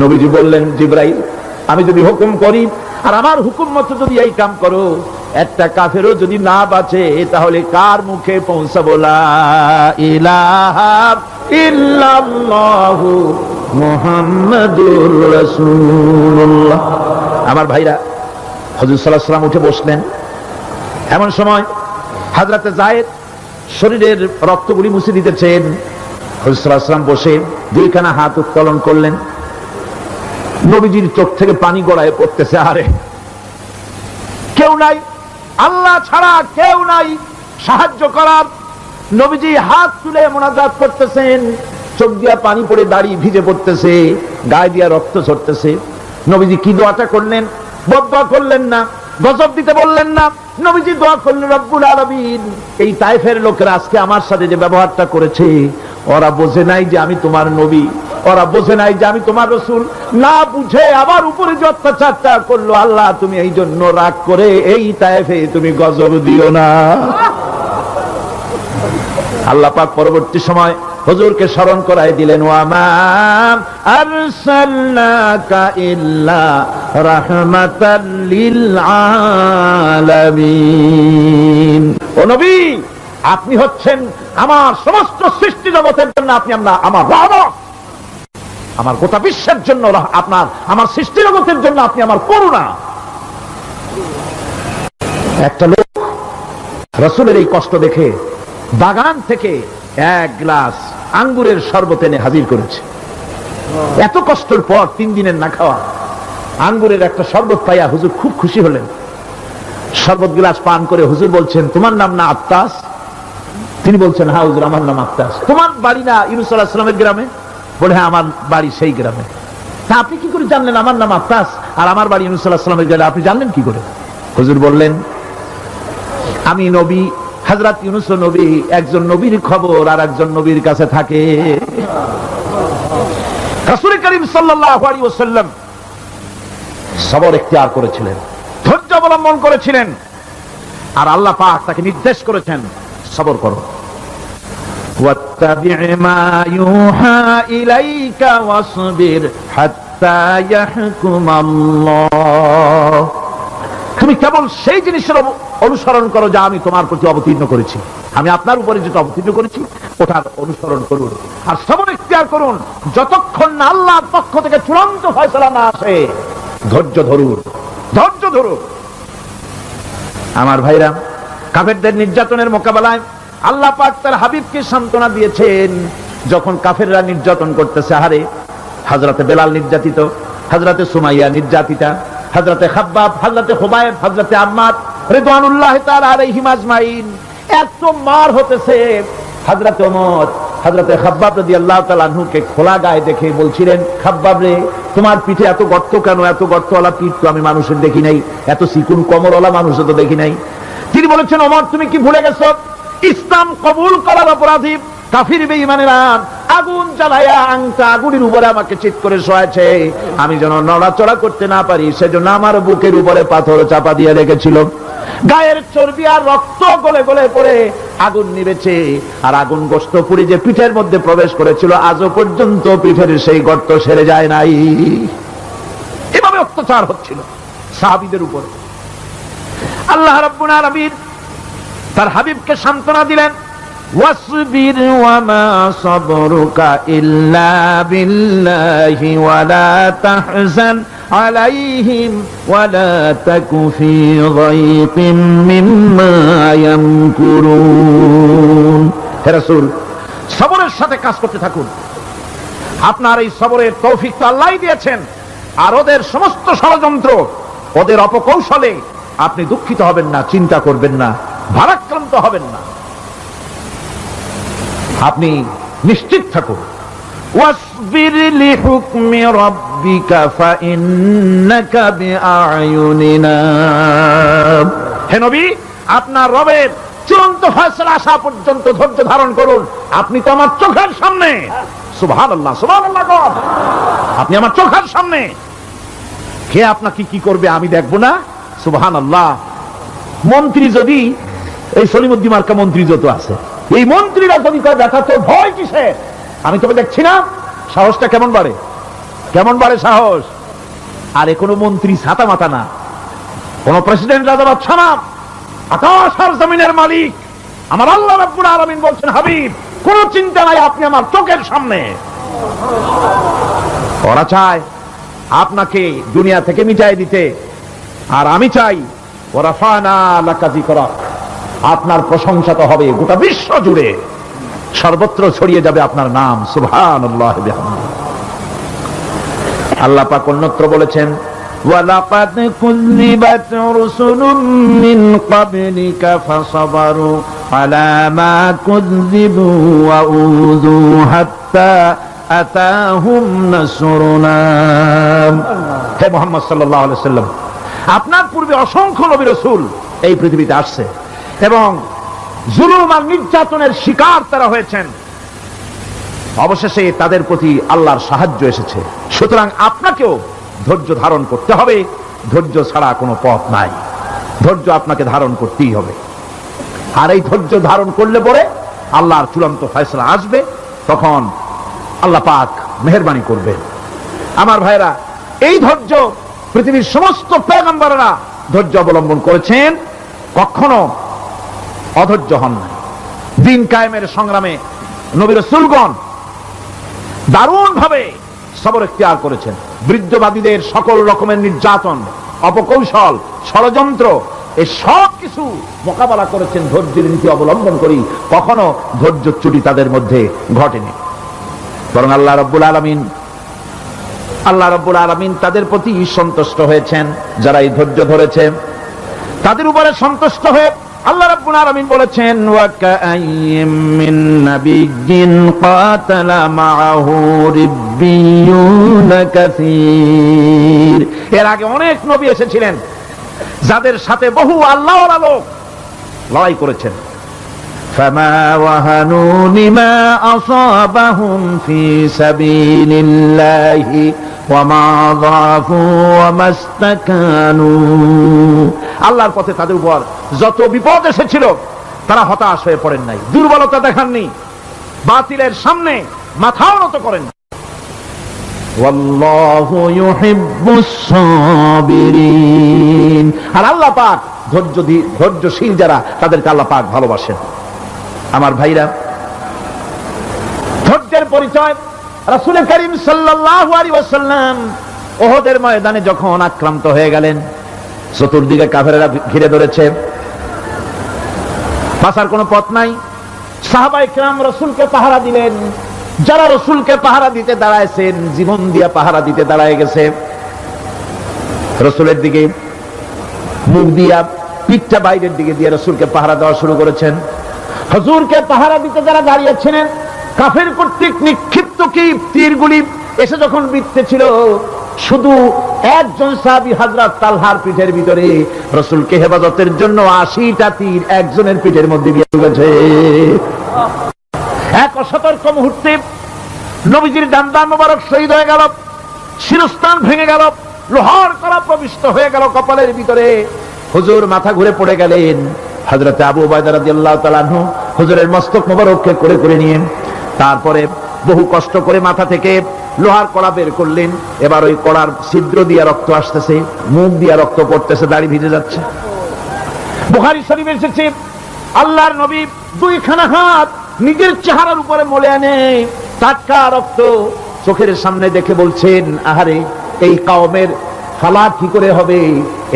নবীজি বললেন জিবরাইল, আমি যদি হুকুম করি আর আমার হুকুম মতো যদি এই কাম করো, একটা কাফেরও যদি না বাঁচে তাহলে কার মুখে পৌঁছাবো লা ইলাহা ইল্লাল্লাহু মুহাম্মাদুর রাসূলুল্লাহ। আমার ভাইরা, হুজুর সাল্লাল্লাহু আলাইহি ওয়াসাল্লাম উঠে বসলেন। এমন সময় হযরতে যায়েদ শরীরের রক্তগুলি মুছে দিতেছেন। হুজুর সাল্লাল্লাহু আলাইহি ওয়াসাল্লাম বসে 2খানা হাত উত্তোলন করলেন। নবীজির চোখ থেকে পানি গড়ায় পড়তেছে। আরে কেউ নাই, আল্লাহ ছাড়া কেউ নাই সাহায্য করার। নবীজি হাত তুলে মুনাজাত করতেছেন, চোখ দিয়া পানি পড়ে দাড়ি ভিজে পড়তেছে, গায়ে দিয়া রক্ত ঝরতেছে। নবীজি কি দোয়াটা করলেন? বদদোয়া করলেন না, গজব দিতে বললেন না। নবীজি দোয়া করলেন রব্বুল আলামিন, এই তায়েফের লোকেরা আজকে আমার সাথে যে ব্যবহারটা করেছে, ওরা বোঝে নাই যে আমি তোমার নবী, ওরা বোঝে নাই যে আমি তোমার রাসূল, না বুঝে আবার উপরে যে অত্যাচারটা করলো, আল্লাহ তুমি এই জন্য রাগ করে এই তায়েফে তুমি গজব দিও না। আল্লাহ পাক পরবর্তী সময় হুজুরকে স্মরণ করায় দিলেন, ওয়া মা আরসালনাকা ইল্লা রাহমাতাল লিল আলামিন। ও নবী, আপনি হচ্ছেন আমার সমস্ত সৃষ্টি জগতের জন্য আপনি আমার রহমত, আমার গোটা বিশ্বের জন্য আপনার, আমার সৃষ্টি জগতের জন্য আপনি আমার করুণা। একটা লোক রাসূলের এই কষ্ট দেখে বাগান থেকে 1 গ্লাস আঙ্গুরের শরবত এনে হাজির করেছে। এত কষ্টের পর 3 দিনের না খাওয়া আঙ্গুরের একটা শরবত পাইয়া হুজুর খুব খুশি হলেন। শরবত গ্লাস পান করে হুজুর বলছেন, তোমার নাম না আত্তাস? তিনি বলছেন, হ্যাঁ হুজুর আমার নাম আত্তাস। তোমার বাড়ি না ইউনূস আলাইহিস সালামের গ্রামে? বলে হ্যাঁ আমার বাড়ি সেই গ্রামে। তা আপনি কি করে জানলেন আমার নাম আব্বাস আর আমার বাড়ি ইউনূস আলাইহিস সালামের গেলে আপনি জানলেন কি করে? হুজুর বললেন আমি নবী, হযরত ইউনূস নবী, একজন নবীর খবর আর একজন নবীর কাছে থাকে। রাসূল করিম সাল্লাল্লাহু আলাইহি ওয়াসাল্লাম সবর ইখতিয়ার করেছিলেন, ধৈর্য অবলম্বন করেছিলেন, আর আল্লাহ পাক তাকে নির্দেশ করেছেন সবর করো। واتبع ما يوحى إليك واصبر حتى يحكم الله। তুমি কেবল সেই জিনিসের অনুসরণ করো যা আমি তোমার প্রতি অবতীর্ণ করেছি, আমি আপনার উপরে যেটা অবতীর্ণ করেছি ওটার অনুসরণ করুন আর সবর ইখতিয়ার করুন যতক্ষণ না আল্লাহর পক্ষ থেকে চূড়ান্ত ফয়সালা না আসে। ধৈর্য ধরুন, ধৈর্য ধরুন। আমার ভাইরা, কাফেরদের নির্যাতনের মোকাবেলায় আল্লাহ পাক তার হাবিবকে সান্ত্বনা দিয়েছেন। যখন কাফেররা নির্যাতন করতেছে, হারে হযরতে বেলাল নির্যাতিত, হযরতে সুমাইয়া নির্যাতিতা, হযরতে খাব্বাব, হযরতে খুবাইব, হযরতে আম্মার রিদওয়ানুল্লাহি তাআলা আলাইহিম আজমাইন, এত মার হতেছে। হযরতে ওমর হযরতে খাব্বাব রাদিয়াল্লাহু তাআলা আনহুকে খোলা গায়ে দেখে বলছিলেন, খাব্বাব রে তোমার পিঠে এত গর্ত কেন? এত গর্তওয়ালা পিঠ তো আমি মানুষের দেখি নাই, এত চিকুন কোমরওয়ালা মানুষও তো দেখি নাই। তিনি বলেছেন, ওমর তুমি কি ভুলে গেছো? ইসলাম কবুল করার অপরাধী কাফির বেঈমানেরা আগুন জ্বালায়া আংটা আগুনের উপরে আমাকে চিৎ করে শোয়াছে, আমি যেন নড়াচড়া করতে না পারি সেজন্য আমার বুকের উপরে পাথর চাপা দিয়ে রেখেছিল। গায়ের চর্বি আর রক্ত গলে গলে পড়ে আগুন নিবেছে, আর আগুন গোশত পুড়ে যে পিঠের মধ্যে প্রবেশ করেছিল আজও পর্যন্ত পিঠের সেই গর্ত সেরে যায় নাই। এভাবে অত্যাচার হচ্ছিল সাহাবীদের উপরে। আল্লাহ রাব্বুল আলামিন তার হাবিবকে সান্ত্বনা দিলেন, ওয়াসবির ওয়ামা সাবরুকা ইল্লা বিল্লাহি ওয়ালা তাহজান আলাইহিম ওয়ালা তাকু ফি যায়কিম মিম্মা ইয়ামকুরুন। হে রাসূল, সবরের সাথে কাজ করতে থাকুন। আপনার এই সবরের তৌফিক তো আল্লাহই দিয়েছেন, আর ওদের সমস্ত ষড়যন্ত্র, ওদের অপকৌশলে আপনি দুঃখিত হবেন না, চিন্তা করবেন না, ভারাক্রান্ত হবেন না, আপনি নিশ্চিত থাকুন। ওয়াসবির লিহুকমি রাব্বিকা ফাইন্নাকা বিআয়ুনিনা। হে নবী, আপনার রবের চূড়ান্ত ফয়সালা আসা পর্যন্ত ধৈর্য ধারণ করুন। আপনি তো আমার চোখের সামনে। সুবহানাল্লাহ, সুবহানাল্লাহ। আপনি আমার চোখের সামনে, কে আপনাকে কি করবে আমি দেখবো না? সুবহানাল্লাহ। মন্ত্রী যদি, এই সলিমুদ্দিন মার্কা মন্ত্রী যত আছে, এই মন্ত্রীরা যদি কয় দেখা তো ভয় কিসে? আমি তোকে দেখছি না, সাহসটা কেমন বাড়ে, কেমন বাড়ে সাহস। আর এ কোনো মন্ত্রী ছাতা মাতা না, কোন প্রেসিডেন্ট রাজা বাদশা না, আকাশ আর জমিনের মালিক আমার আল্লাহ রাব্বুল আলামিন বলছেন, হাবিব কোন চিন্তা নাই, আপনি আমার চোখের সামনে। ওরা চায় আপনাকে দুনিয়া থেকে মিটাই দিতে, আর আমি চাই ওয়ারাফানা লাকা যিকরাক, আপনার প্রশংসা তো হবে গোটা বিশ্ব জুড়ে, সর্বত্র ছড়িয়ে যাবে আপনার নাম। সুবহানাল্লাহি বিহামদিহি। আল্লাহ পাক অন্যত্র বলেছেন, ওয়ালাকাদ কুযযিবাত রুসুলুম মিন ক্বাবলিকা ফাসাবারু আলা মা কুযযিবু ওয়া উযু হাত্তা আতাহুম নাসরুনা। হে মুহাম্মদ সাল্লাল্লাহু আলাইহি ওয়াসাল্লাম, আপনার পূর্বে অসংখ্য নবী রাসূল এই পৃথিবীতে আসছে এবং জুলুম আর নির্যাতনের শিকার তারা হয়েছেন। অবশেষে তাদের প্রতি আল্লাহর সাহায্য এসেছে। সুতরাং আপনাকেও ধৈর্য ধারণ করতে হবে, ধৈর্য ছাড়া কোনো পথ নাই, ধৈর্য আপনাকে ধারণ করতেই হবে। আর এই ধৈর্য ধারণ করলে পরে আল্লাহর চূড়ান্ত ফয়সালা আসবে, তখন আল্লাহ পাক মেহেরবানি করবেন। আমার ভাইরা, এই ধৈর্য পৃথিবীর সমস্ত পয়গম্বররা ধৈর্য অবলম্বন করেছেন, কখনো অধৈর্য হন না। দিন কায়েমের সংগ্রামে নবী রাসূলগণ দারুণ ভাবে সবর ইখতিয়ার করেছেন। বৃদ্ধবাদীদের সকল রকমের নির্যাতন, অপকৌশল, ষড়যন্ত্র, এই সব কিছু মোকাবেলা করেছেন ধৈর্যের নীতি অবলম্বন করি। কখনো ধৈর্যচ্যুতি তাদের মধ্যে ঘটেনি, বরং আল্লাহ রাব্বুল আলামিন তাদের প্রতি সন্তুষ্ট হয়েছেন। যারা এই ধৈর্য ধরেছে তাদের উপরে সন্তুষ্ট হয়ে আল্লাহ রাব্বুল আলামিন বলেছেন ওয়া কাআইয়্যিম মিন নাবিয়্যিন কাতালা মাআহু রিব্বিয়ুন কাসীর। এর আগে অনেক নবী এসেছিলেন যাদের সাথে বহু আল্লাহওয়ালা লোক লড়াই করেছেন। ফামা ওয়াহানু লিমা আসাবাহুম ফি সাবিলিল্লাহি ওয়া মা যাফু ওয়া মাস্তাকানু। আল্লাহর পথে তাদের উপর যত বিপদ এসেছিল তারা হতাশ হয়ে পড়েন নাই, দুর্বলতা দেখাননি, বাতিলের সামনে মাথাও নত করেন। ওয়াল্লাহু ইউহিব্বুস সাবিরিন। আর আল্লাহ পাক ধৈর্যশীল যারা তাদেরকে আল্লাহ পাক ভালোবাসেন। আমার ভাইরা, ধৈর্যের পরিচয় রাসূল করিম সাল্লাল্লাহু আলাইহি ওয়াসাল্লাম উহুদের ময়দানে যখন আক্রান্ত হয়ে গেলেন, চতুর্দিকে কাফেররা ঘিরে ধরেছে, বাঁচার কোনো পথ নাই। সাহাবায়ে কেরাম রাসূলকে পাহারা দিলেন। যারা রাসূলকে পাহারা দিতে দাঁড়ায়ছেন, জীবন দিয়ে পাহারা দিতে দাঁড়ায় গেছে, রাসূলের দিকে মুখ দিয়া পিঠটা বাইরের দিকে দিয়ে রাসূলকে পাহারা দেওয়া শুরু করেছেন। হুজুরকে পাহারা দিতে যারা দাঁড়িয়েছিলেন, কাফের কর্তৃক নিক্ষিপ্ত কি তীরগুলি এসে যখন বিঁধতেছিল, শুধু একজন সাহাবী হযরত তালহার পিঠের ভিতরে রাসূলকে হেফাজতের জন্য 80টা তীর একজনের পিঠের মধ্যে দিয়ে ঢুকেছে। এক অসতর্ক মুহূর্তে নবীজির দান্দান মোবারক শহীদ হয়ে গেল, শিরস্থান ভেঙে গেল, লোহার কড়া প্রবিষ্ট হয়ে গেল কপালের ভিতরে। হুজুর মাথা ঘুরে পড়ে গেলেন। হযরত আবু উবাইদা রাদিয়াল্লাহু তাআলা আনহু হুজুরের মস্তক মোবারককে করে করে নিয়ে তারপরে বহু কষ্ট করে মাথা থেকে লোহার কড়া বের করলেন। এবার ওই কড়ার ছিদ্র দিয়ে রক্ত আসতেছে, মুখ দিয়ে রক্ত পড়তেছে, দাড়ি ভিজে যাচ্ছে। বুখারী শরীফে এসেছে আল্লাহর নবী দুইখানা হাত নিজের চেহারার উপরে মলে আনে টাটকা রক্ত চোখের সামনে দেখে বলছেন, আহারে, এই কওমের ফালাক কি করে হবে,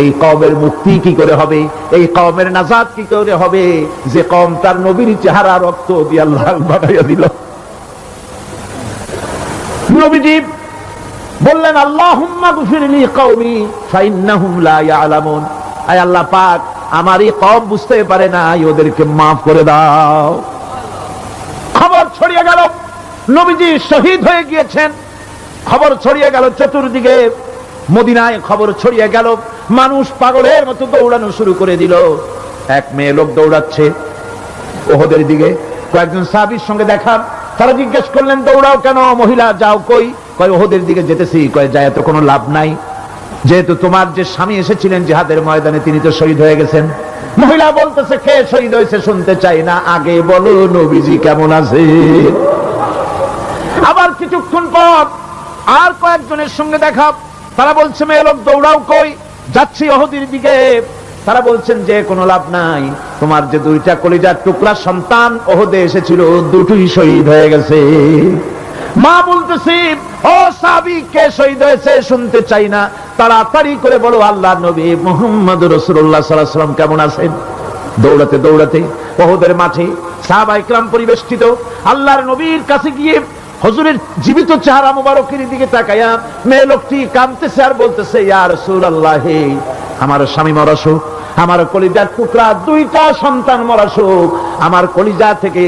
এই কওমের মুক্তি কি করে হবে, এই কওমের নাজাত কি করে হবে, যে কওম তার নবীর চেহারা রক্ত দিয়ে আল্লাহ বানাইয়া দিল। নবীজি বললেন, আল্লাহুম্মা গফিরলি কওমি ফাইন্নাহুম লা ইয়ালামুন। আয় আল্লাহ পাক, আমার এই কওম বুঝতে পারে না, ওদেরকে মাফ করে দাও। খবর ছড়িয়ে গেল নবীজি শহীদ হয়ে গিয়েছেন। খবর ছড়িয়ে গেল চতুর্দিকে, মদিনায় খবর ছড়িয়ে গেল। মানুষ পাগলের মতো দৌড়ানো শুরু করে দিল। এক মেয়ে লোক দৌড়াচ্ছে উহুদের দিকে, কয়েকজন সাহাবীর সঙ্গে দেখা। তারা জিজ্ঞেস করলেন, দৌড়াও কেন মহিলা, যাও কই? কয় উহুদের দিকে যেতেছি। কয় যায় তো কোনো লাভ নাই, যেহেতু তোমার যে স্বামী এসেছিলেন জিহাদের ময়দানে তিনি তো শহীদ হয়ে গেছেন। মহিলা বলতেছে, কে শহীদ হয়েছে শুনতে চাই না, আগে বলো নবীজি কেমন আছে। আবার কিছুক্ষণ পর আর কয়েকজনের সঙ্গে দেখা। তারা বলছে, মেয়ে লোক দৌড়াও কই? যাচ্ছি উহুদের দিকে। তারা বলছেন যে কোনো লাভ নাই, তোমার যে দুইটা কলিজার টুকরা সন্তান উহুদে এসেছিল দুটোই শহীদ হয়ে গেছে। মা বলতেছি, ও সাহাবী, কে শহীদ হয়েছে শুনতে চাই না, তাড়াতাড়ি করে বলো আল্লাহর নবী মুহাম্মদুর রাসূলুল্লাহ সাল্লাল্লাহু আলাইহি ওয়াসাল্লাম কেমন আছেন। দৌড়াতে দৌড়াতে উহুদের মাঠে সাহাবায়ে কেরাম পরিবেষ্টিত। আল্লাহর নবীর কাছে গিয়ে হুজুরের জীবিত চেহারা মোবারকের দিকে তাকায়া মেয়ে লোকটি কাঁদতেছে আর বলতেছে, ইয়া রাসূলুল্লাহ, আমার স্বামী মরা শোক, আমার কলিজার টুকরা দুইটা সন্তান মরা শোক আমার কলিজা থেকে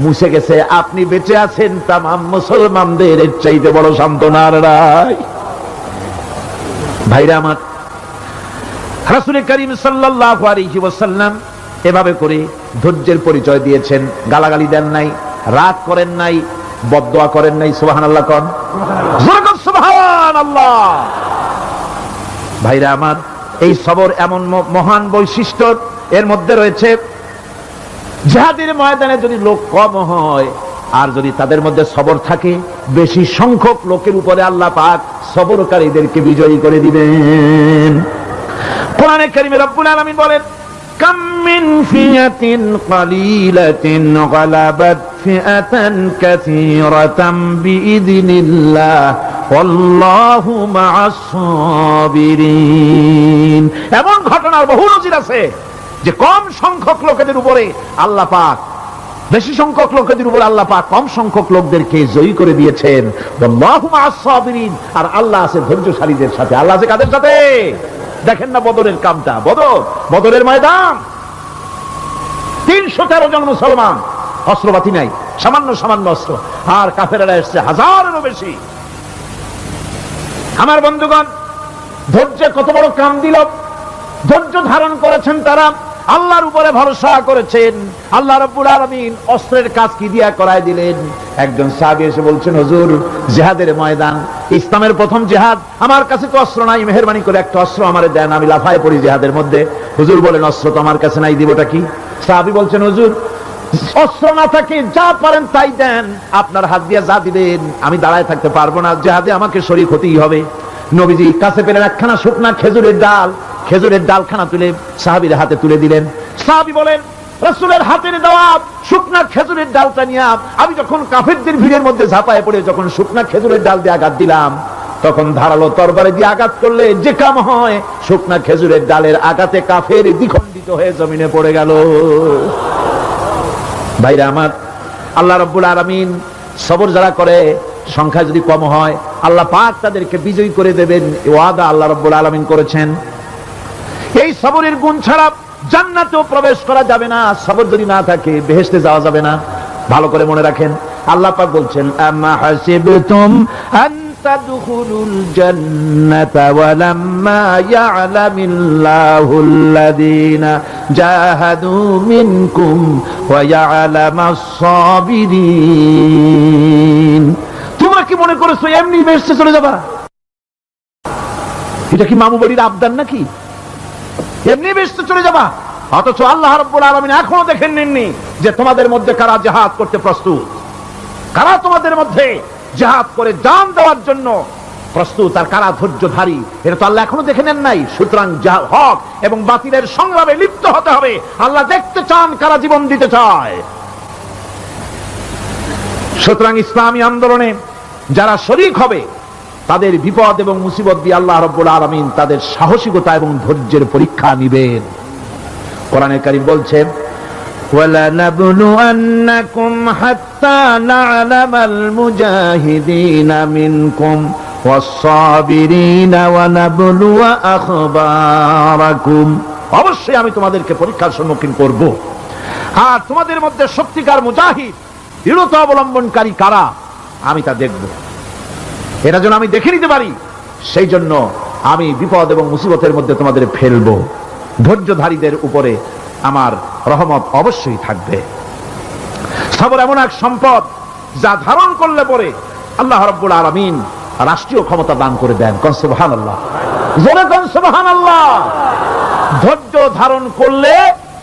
মুছে গেছে, আপনি বেঁচে আছেন, তামাম মুসলমানদের এর চাইতে বড় সান্ত্বনার রায়। ভাইরা আমার, রাসূল করিম সাল্লাল্লাহু আলাইহি ওয়াসাল্লাম এভাবে করে ধৈর্যের পরিচয় দিয়েছেন। গালাগালি দেন নাই, রাগ করেন নাই, বদদোয়া করেন নাই। সুবহানাল্লাহ কোন, সুবহানাল্লাহ। ভাইরা আমার, এই সবর এমন মহান বৈশিষ্ট্য, এর মধ্যে রয়েছে জিহাদের ময়দানে যদি লোক কম হয় আর যদি তাদের মধ্যে সবর থাকে, বেশি সংখ্যক লোকের উপরে আল্লাহ পাক সবরকারীদেরকে বিজয়ী করে দিবেন। কোরআনে কারীমে রব্বুল আলামিন বলেন, কাম মিন ফিয়াতিন কালিলাতিন গালাবাত ফিআতান কাসীরাতাম বিইذনিল্লাহ ওয়াল্লাহু মা'আস সাবিরিন। এমন ঘটনার বহু নজির আছে যে কম সংখ্যক লোকেদের উপরে আল্লাহ পাক, বেশি সংখ্যক লোকেদের উপর আল্লাহ পাক কম সংখ্যক লোকদেরকে জয়ী করে দিয়েছেন। ওয়াল্লাহু মা'আস সাবিরিন। আর আল্লাহ আছে ধৈর্যশালীদের সাথে। আল্লাহ আছে কাদের সাথে? দেখেন না বদরের কামটা, বদরের ময়দান, 313 জন মুসলমান, অস্ত্রপাতি নাই, সামান্য সামান্য অস্ত্র, আর কাফেরেরা এসছে হাজারেরও বেশি। আমার বন্ধুগণ, ধৈর্যে কত বড় কাম দিল, ধৈর্য ধারণ করেছেন তারা, আল্লাহর উপরে ভরসা করেছেন। আল্লাহ রাব্বুল আলামিন অস্ত্রের কাজ কি দিয়া করায় দিলেন। একজন সাহাবী এসে বলছেন, হুজুর, জিহাদের ময়দান, ইসলামের প্রথম জিহাদ, আমার কাছে তো অস্ত্র নাই, মেহেরবানি করে একটা অস্ত্র আমারে দেন, আমি লাফায় পড়ি জিহাদের মধ্যে। হুজুর বলেন, অস্ত্র তো আমার কাছে নাই, দিবটা কি? সাহাবী বলছেন, হুজুর, অস্ত্র না থাকে যা পারেন তাই দেন, আপনার হাত দিয়ে যা দিবেন আমি দাঁড়ায় থাকতে পারবো না, জিহাদে আমাকে শরীক হতেই হবে। নবীজি কাছে পেলেন একখানা শুকনা খেজুরের ডাল, খেজুরের ডালখানা তুলে সাহাবীর হাতে তুলে দিলেন। সাহাবী বলেন, রাসূলের হাতের দেওয়া শুকনা খেজুরের ডালটা নিয়ে আমি যখন কাফেরদের ভিড়ের মধ্যে ঝাঁপায় পড়ে যখন শুকনা খেজুরের ডাল দিয়ে আঘাত দিলাম, তখন ধারালো তরবারি দিয়ে আঘাত করলে যে কাম হয়, শুকনা খেজুরের ডালের আঘাতে কাফের দ্বিখণ্ডিত হয়ে জমিনে পড়ে গেল। ভাইরা আমার, আল্লাহ রাব্বুল আলামিন সবর যারা করে, সংখ্যা যদি কম হয়, আল্লাহ পাক তাদেরকে বিজয়ী করে দেবেন, এই ওয়াদা আল্লাহ রাব্বুল আলামিন করেছেন। এই সবরের গুণ ছাড়া জান্নাতেও প্রবেশ করা যাবে না, সবর যদি না থাকে বেহেশতে যাওয়া যাবে না। ভালো করে মনে রাখেন, আল্লাহ পাক বলছেন, আম্মা হাসিবতুম আন তাদখুলুল জান্নাতা ওয়ালাম্মা ইয়া'লামিল্লাহুল্লাযীনা জাহাদু মিনকুম ওয়া ইয়া'লামাস সাবিরিন। তোমরা কি মনে করেছো এমনি বেহেশতে চলে যাবা? এটা কি মামু বাড়ির আবদার নাকি? এমনি বেহেশতে চলে যাবা? অথচ আল্লাহ রাব্বুল আলামিন এখনো দেখেন নেননি যে তোমাদের মধ্যে কারা জিহাদ করতে প্রস্তুত, কারা তোমাদের মধ্যে জিহাদ করে জান দেওয়ার জন্য প্রস্তুত, আর কারা ধৈর্যধারী, এটা তো আল্লাহ এখনো দেখে নেন নাই। সুতরাং হক এবং বাতিলের সংগ্রামে লিপ্ত হতে হবে। আল্লাহ দেখতে চান কারা জীবন দিতে চায়। সুতরাং ইসলামী আন্দোলনে যারা শরীক হবে, তাদের বিপদ এবং মুসিবত দিয়ে আল্লাহ রাব্বুল আলামিন তাদের সাহসিকতা এবং ধৈর্যের পরীক্ষা নিবেন। কোরআনে কারীম বলছে, وَلَنَبْلُوَنَّكُمْ حَتَّى نَعْلَمَ الْمُجَاهِدِينَ مِنكُمْ وَالصَّابِرِينَ وَنَبْلُوَ أَخْبَارَكُمْ। অবশ্যই আমি তোমাদেরকে পরীক্ষার সম্মুখীন করব, আর তোমাদের মধ্যে সত্যিকার মুজাহিদ, দৃঢ়তা অবলম্বনকারী কারা, আমি তা দেখব। এটা যেন আমি দেখে নিতে পারি, সেই জন্য আমি বিপদ এবং মুসিবতের মধ্যে তোমাদের ফেলবো। ধৈর্যধারীদের উপরে আমার রহমত অবশ্যই থাকবে। সবর এমন এক সম্পদ যা ধারণ করলে পরে আল্লাহ রাব্বুল আলামিন রাষ্ট্রীয় ক্ষমতা দান করে দেন। কোন সুবহানাল্লাহ, জোরে কোন সুবহানাল্লাহ। ধৈর্য ধারণ করলে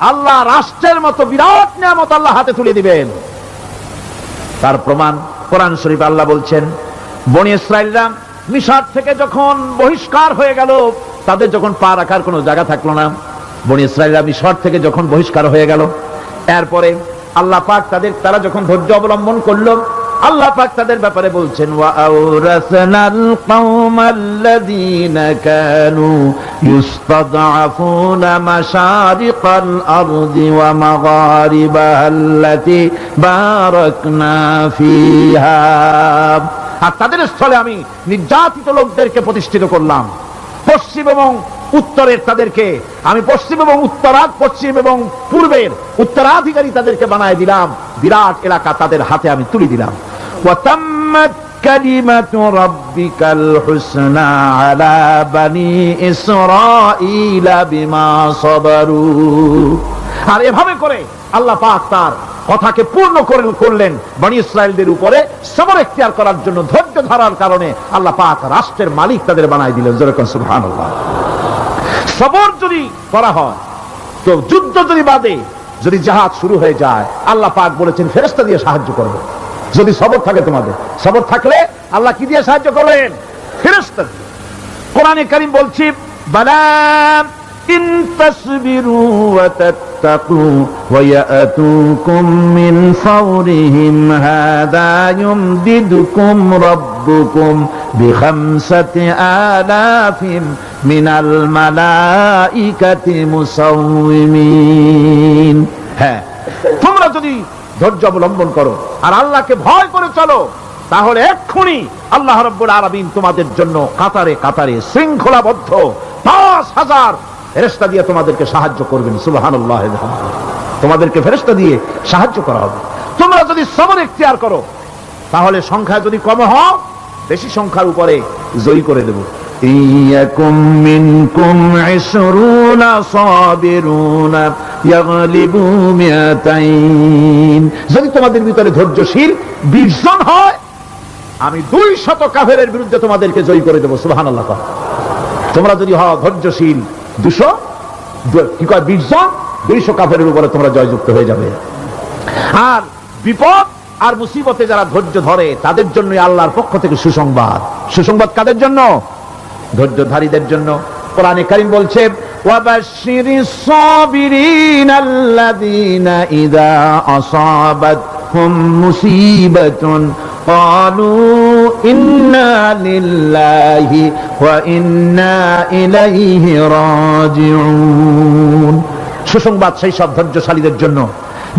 আল্লাহ রাষ্ট্রের মতো বিরাট নিয়ামত আল্লাহ হাতে তুলে দিবেন। তার প্রমাণ কোরআন শরীফে আল্লাহ বলছেন, বনি ইসরাঈলরা মিশর থেকে যখন বহিষ্কার হয়ে গেল, তাদের যখন পা রাখার কোনো জায়গা থাকলো না, বনি ইসরাঈলরা মিশর থেকে যখন বহিষ্কার হয়ে গেল, এরপরে আল্লাহ পাক তারা যখন ধৈর্য অবলম্বন করলো, আল্লাহ পাক তাদের ব্যাপারে বলছেন, ওয়া আওরাসনাল কওমাল্লাযীনা কানু ইস্তাদআফুনা মাশারিকাল আরদি ওয়া মাগারিবাহাল্লাতী বারাকনা ফিহা। আর তাদের স্থলে আমি নির্যাতিত লোকদেরকে প্রতিষ্ঠিত করলাম। পশ্চিম এবং উত্তরের তাদেরকে আমি পশ্চিম এবং পূর্বের উত্তরাধিকারী তাদেরকে বানায় দিলাম। বিরাট এলাকা তাদের হাতে আমি তুলে দিলাম। ওয়াতাম্মাত কালিমাতু রাব্বিকাল হুসনা আলা বানি ইসরাঈলা বিমা সাবারু। আর এভাবে করে আল্লাহ পাক তার কথাকে পূর্ণ করলেন বনি ইসরাঈলদের উপরে। সবর এখতিয়ার করার জন্য, ধৈর্য ধরার কারণে আল্লাহ পাক রাষ্ট্রের মালিক তাদের বানায় দিলেন। জোরে কোন সুবহানাল্লাহ। সবর যদি করা হয়, তো যুদ্ধ যদি বাদে, যদি জিহাদ শুরু হয়ে যায়, আল্লাহ পাক বলেছেন ফেরেশতা দিয়ে সাহায্য করবে। যদি সবর থাকে তোমাদের, সবর থাকলে আল্লাহ কি দিয়ে সাহায্য করলেন? ফেরেশতা দিয়ে। কোরআনে কারীম বলছে, বালা ইন তাসবিরু ওয়া তাত্তাকু ওয়া ইয়াতুকুম মিন ফাওরিহিম হাদা ইউমদিদুকুম রাব্বুকুম বিখামসাতি আলাফিন মিনাল মালাইকাতি মুসাউমিন। হ্যাঁ, তোমরা যদি ধৈর্য অবলম্বন করো আর আল্লাহকে ভয় করে চলো, তাহলে এক্ষুনি আল্লাহ রাব্বুল আলামিন তোমাদের জন্য কাতারে কাতারে শৃঙ্খলাবদ্ধ ৫,০০০ ফেরেশতা দিয়ে তোমাদেরকে সাহায্য করবেন। সুবহানাল্লাহ। তোমাদেরকে ফেরেশতা দিয়ে সাহায্য করা হবে। তোমরা যদি সবর ইখতিয়ার করো তাহলে সংখ্যা যদি কম হও বেশি সংখ্যার উপরে জয়ী করে দেব। ইয়াকুম মিনকুম 20 সাবিরুনা ইয়াগলিবু মিয়াতাইন, যদি তোমাদের ভিতরে ধৈর্যশীল 20 জন হয় আমি 200 কাফেরের বিরুদ্ধে তোমাদেরকে জয়ী করে দেব। সুবহানাল্লাহ। তোমরা যদি হও ধৈর্যশীল 20 জন 200 কাফেরের উপরে তোমরা জয়যুক্ত হয়ে যাবে। আর বিপদ আর মুসিবতে যারা ধৈর্য ধরে তাদের জন্য আল্লাহর পক্ষ থেকে সুসংবাদ। সুসংবাদ কাদের জন্য? ধৈর্যধারীদের জন্য। কোরআনে কারীম বলছে ওয়াবাশশিরিস সাবিরিনাল্লাযীনা ইযা আসাবাতহুম মুসিবাতুন ক্বালু ইন্না লিল্লাহি ওয়া ইন্না ইলাইহি রাজিউন। সুসংবাদ সেই সব ধৈর্যশালীদের জন্য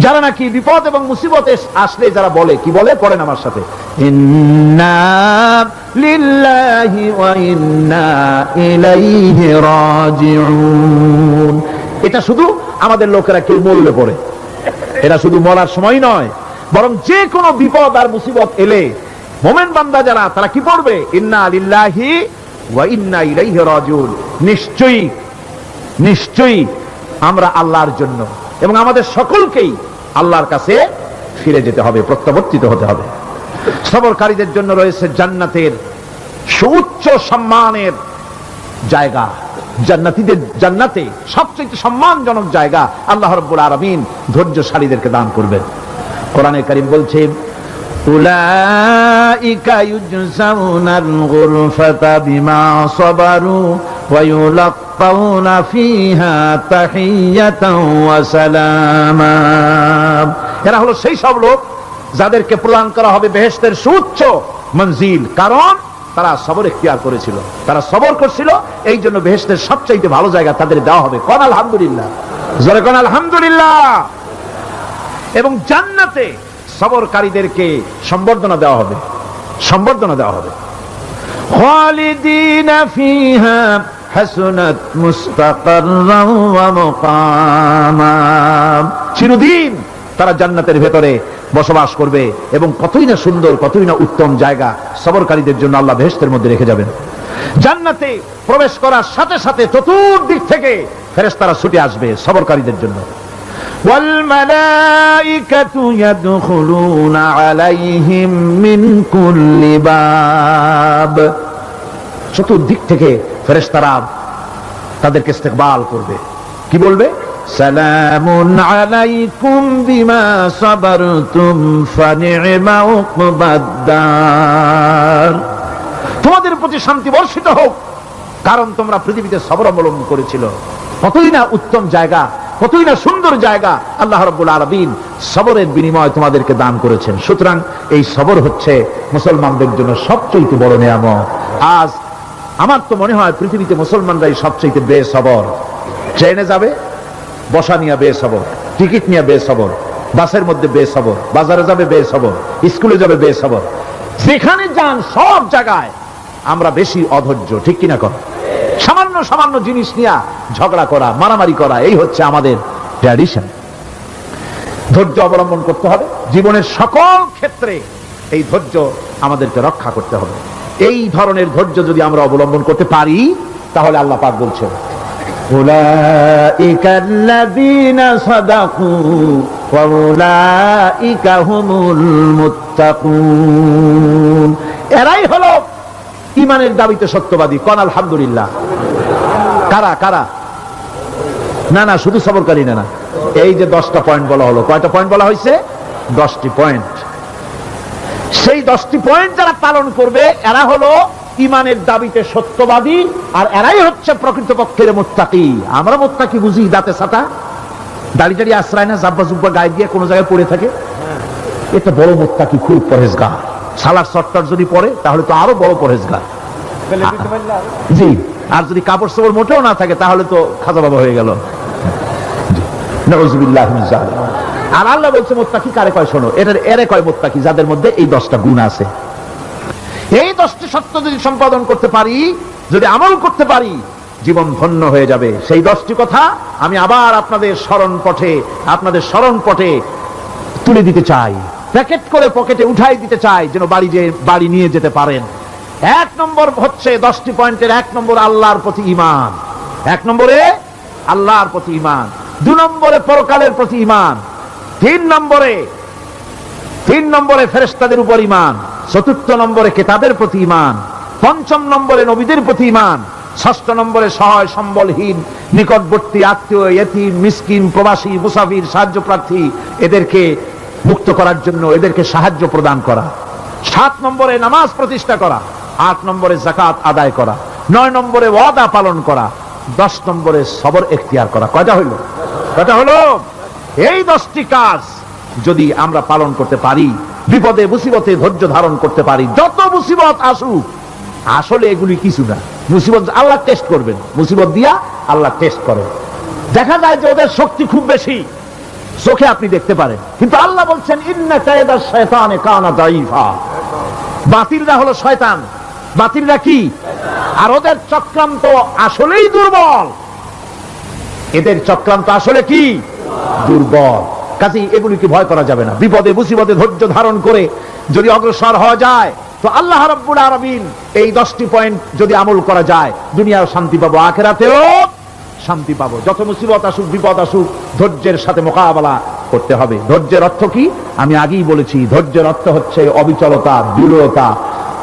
যারা নাকি বিপদ এবং মুসিবতে আসলে যারা বলে, কি বলে? পড়েন আমার সাথে, ইন্না লিল্লাহি ওয়া ইন্না ইলাইহি রাজিউন। এটা শুধু আমাদের লোকেরা কেউ মরলে পড়ে, এটা শুধু মরার সময় নয়, বরং যে কোনো বিপদ আর মুসিবত এলে মুমিন বান্দা যারা তারা কি পড়বে? ইন্না লিল্লাহি ওয়া ইন্না ইলাইহি রাজিউন। নিশ্চয়ই নিশ্চয়ই আমরা আল্লাহর জন্য এবং আমাদের সকলকেই আল্লাহর কাছে ফিরে যেতে হবে, প্রত্যাবর্তিত হতে হবে। সবরকারীদের জন্য রয়েছে জান্নাতের সুউচ্চ সম্মানের জায়গা। জান্নাতীদের জান্নাতে সবচেয়ে সম্মানজনক জায়গা আল্লাহ রাব্বুল আলামিন ধৈর্যশালীদেরকে দান করবেন। কোরআনে কারীম বলছে উলাইকা ইউজজাউনাল গুরফাতা বিমা সাবারু ওয়া ইউলাক্কাউনা ফিহা তাহিয়াতাও ওয়া সালামা। এরা হলো সেই সব লোক যাদেরকে প্রদান করা হবে বেহেশতের সুউচ্চ মঞ্জিল, কারণ তারা সবর ইখতিয়ার করেছিল, তারা সবর করছিল, এই জন্য বেহেশতের সবচেয়ে ভালো জায়গা তাদের দেওয়া হবে। কোন আলহামদুলিল্লাহ, জোরে কোন আলহামদুলিল্লাহ। এবং জান্নাতে সবরকারীদেরকে সম্বর্ধনা দেওয়া হবে, সম্বর্ধনা দেওয়া হবে। খালিদিনা ফিহা হাসনাত মুস্তাকাররান ওয়া মুকামা। চিরদিন তারা জান্নাতের ভেতরে বসবাস করবে এবং কতই না সুন্দর, কতই না উত্তম জায়গা সবরকারীদের জন্য আল্লাহ বেহেশতের মধ্যে রেখে যাবেন। জান্নাতে প্রবেশ করার সাথে সাথে চতুর্দিক থেকে ফেরেশতারা ছুটে আসবে সবরকারীদের জন্য। ওয়াল মালাইকাতু ইয়াদখুলুনা আলাইহিম মিন কুল্লি বাব। চতুর্দিক থেকে ফেরেশতারা তাদেরকে ইস্তেকবাল করবে, কি বলবে? সালামুন আলাইকুম বিমা সাবারতুম ফানি'মা উকবাদ-দার। তোমাদের প্রতি শান্তি বর্ষিত হোক, কারণ তোমরা পৃথিবীতে সবর অবলম্বন করেছিল। কতই না উত্তম জায়গা, কতই না সুন্দর জায়গা আল্লাহ রাব্বুল আলামিন সবরের বিনিময়ে তোমাদেরকে দান করেছেন। সুতরাং এই সবর হচ্ছে মুসলমানদের জন্য সবচেয়ে বড় নিয়ামত। আজ আমার তো মনে হয় পৃথিবীতে মুসলমানরাই সবচেয়ে বেসবর। ট্রেনে যাবে বসা নিয়ে বেসবর, টিকিট নিয়ে বেসবর, বাসের মধ্যে বেসবর, বাজারে যাবে বেসবর, স্কুলে যাবে বেসবর, যেখানে যান সব জায়গায় আমরা বেশি অধৈর্য, ঠিক কিনা? কর সামান্য সামান্য জিনিস নিয়ে ঝগড়া করা, মারামারি করা, এই হচ্ছে আমাদের ট্র্যাডিশন। ধৈর্য অবলম্বন করতে হবে জীবনের সকল ক্ষেত্রে, এই ধৈর্য আমাদেরকে রক্ষা করতে হবে। এই ধরনের ধৈর্য যদি আমরা অবলম্বন করতে পারি তাহলে আল্লাহ পাক বলছেন উলাইকাল্লাযীনা সাদাকু ওয়া উলাইকা হুমুল মুত্তাকুন। এরাই হলো ঈমানের দাবিতে সত্যবাদী। কোন আলহামদুলিল্লাহ। কারা কারা? না না, শুধু সবরকারী না, এই যে 10টা পয়েন্ট বলা হলো, কয়টা পয়েন্ট বলা হয়েছে? 10টি পয়েন্ট। সেই 10টি পয়েন্ট যারা পালন করবে এরা হলো ঈমানের দাবিতে সত্যবাদী, আর এরাই হচ্ছে প্রকৃতপক্ষের মুত্তাকি। আমরা মুত্তাকি বুঝি দাঁতে ছাতা, দাড়ি টাড়ি আশ্রয় না, জাব্বা জুব্বা গায়ে দিয়ে কোনো জায়গায় পড়ে থাকে, এটা বড় মুত্তাকি, খুব পরহেজগার। সালার সট্টর যদি পড়ে তাহলে তো আরো বড় পরহেজগার। জি, আর যদি কাপড় চোপড় মোটেও না থাকে তাহলে তো খাজা বাবা হয়ে গেল। নাউযুবিল্লাহি মিন যালিক। আর আল্লাহ বলছে মুত্তাকি কারে কয়? শোনো, এরে কয় মুত্তাকি যাদের মধ্যে এই 10টা গুণ আছে। এই 10টি সত্য যদি সম্পাদন করতে পারি, যদি আমল করতে পারি, জীবন ধন্য হয়ে যাবে। সেই 10টি কথা আমি আবার আপনাদের স্মরণ পটে তুলে দিতে চাই, প্যাকেট করে পকেটে উঠাই দিতে চাই, যেন বাড়ি নিয়ে যেতে পারেন। 1 নম্বর হচ্ছে 10টি পয়েন্টের 1 নম্বর আল্লাহর প্রতি ঈমান। 1 নম্বরে আল্লাহর প্রতি ঈমান, 2 নম্বরে পরকালের প্রতি ঈমান, 3 নম্বরে ফেরেশতাদের উপর ঈমান, 4র্থ নম্বরে কিতাবের প্রতি ঈমান, 5ম নম্বরে নবীদের প্রতি ঈমান, 6ষ্ঠ নম্বরে সহায় সম্বলহীন নিকটবর্তী আত্মীয়, ইয়েতিম, মিসকিন, প্রবাসী, মুসাফির, সাহায্য প্রার্থী এদেরকে মুক্ত করার জন্য এদেরকে সাহায্য প্রদান করা, 7 নম্বরে নামাজ প্রতিষ্ঠা করা, 8 নম্বরে যাকাত আদায় করা, 9 নম্বরে ওয়াদা পালন করা, 10 নম্বরে সবর এখতিয়ার করা। কয়টা হলো? এই 10টি কাজ যদি আমরা পালন করতে পারি, বিপদে মুসিবতে ধৈর্য ধারণ করতে পারি, যত মুসিবত আসুক, আসলে এগুলি কিছু না। মুসিবত আল্লাহ টেস্ট করবেন, মুসিবত দিয়া আল্লাহ টেস্ট করেন। দেখা যায় যে ওদের শক্তি খুব বেশি, চোখে আপনি দেখতে পারেন, কিন্তু আল্লাহ বলছেন ইন্না কায়দা শায়তানে কানা দাঈফা। বাতিলরা হলো শয়তান, বাতিলরা কি? আর ওদের চক্রান্ত আসলেই দুর্বল, এদের চক্রান্ত আসলে কি? দুর্বল। কাজেই এগুলিকে ভয় করা যাবে না। বিপদে মুসিবতে ধৈর্য ধারণ করে যদি অগ্রসর হওয়া যায়, তো আল্লাহ রাব্বুল আলামিন এই 10টি পয়েন্ট যদি আমল করা যায়, দুনিয়াও শান্তি পাবো, আখিরাতেও শান্তি পাবো। যত মুসিবত আসুক, বিপদ আসুক, ধৈর্যের সাথে মোকাবেলা করতে হবে। ধৈর্যের অর্থ কি? আমি আগেই বলেছি, ধৈর্যের অর্থ হচ্ছে অবিচলতা, দৃঢ়তা,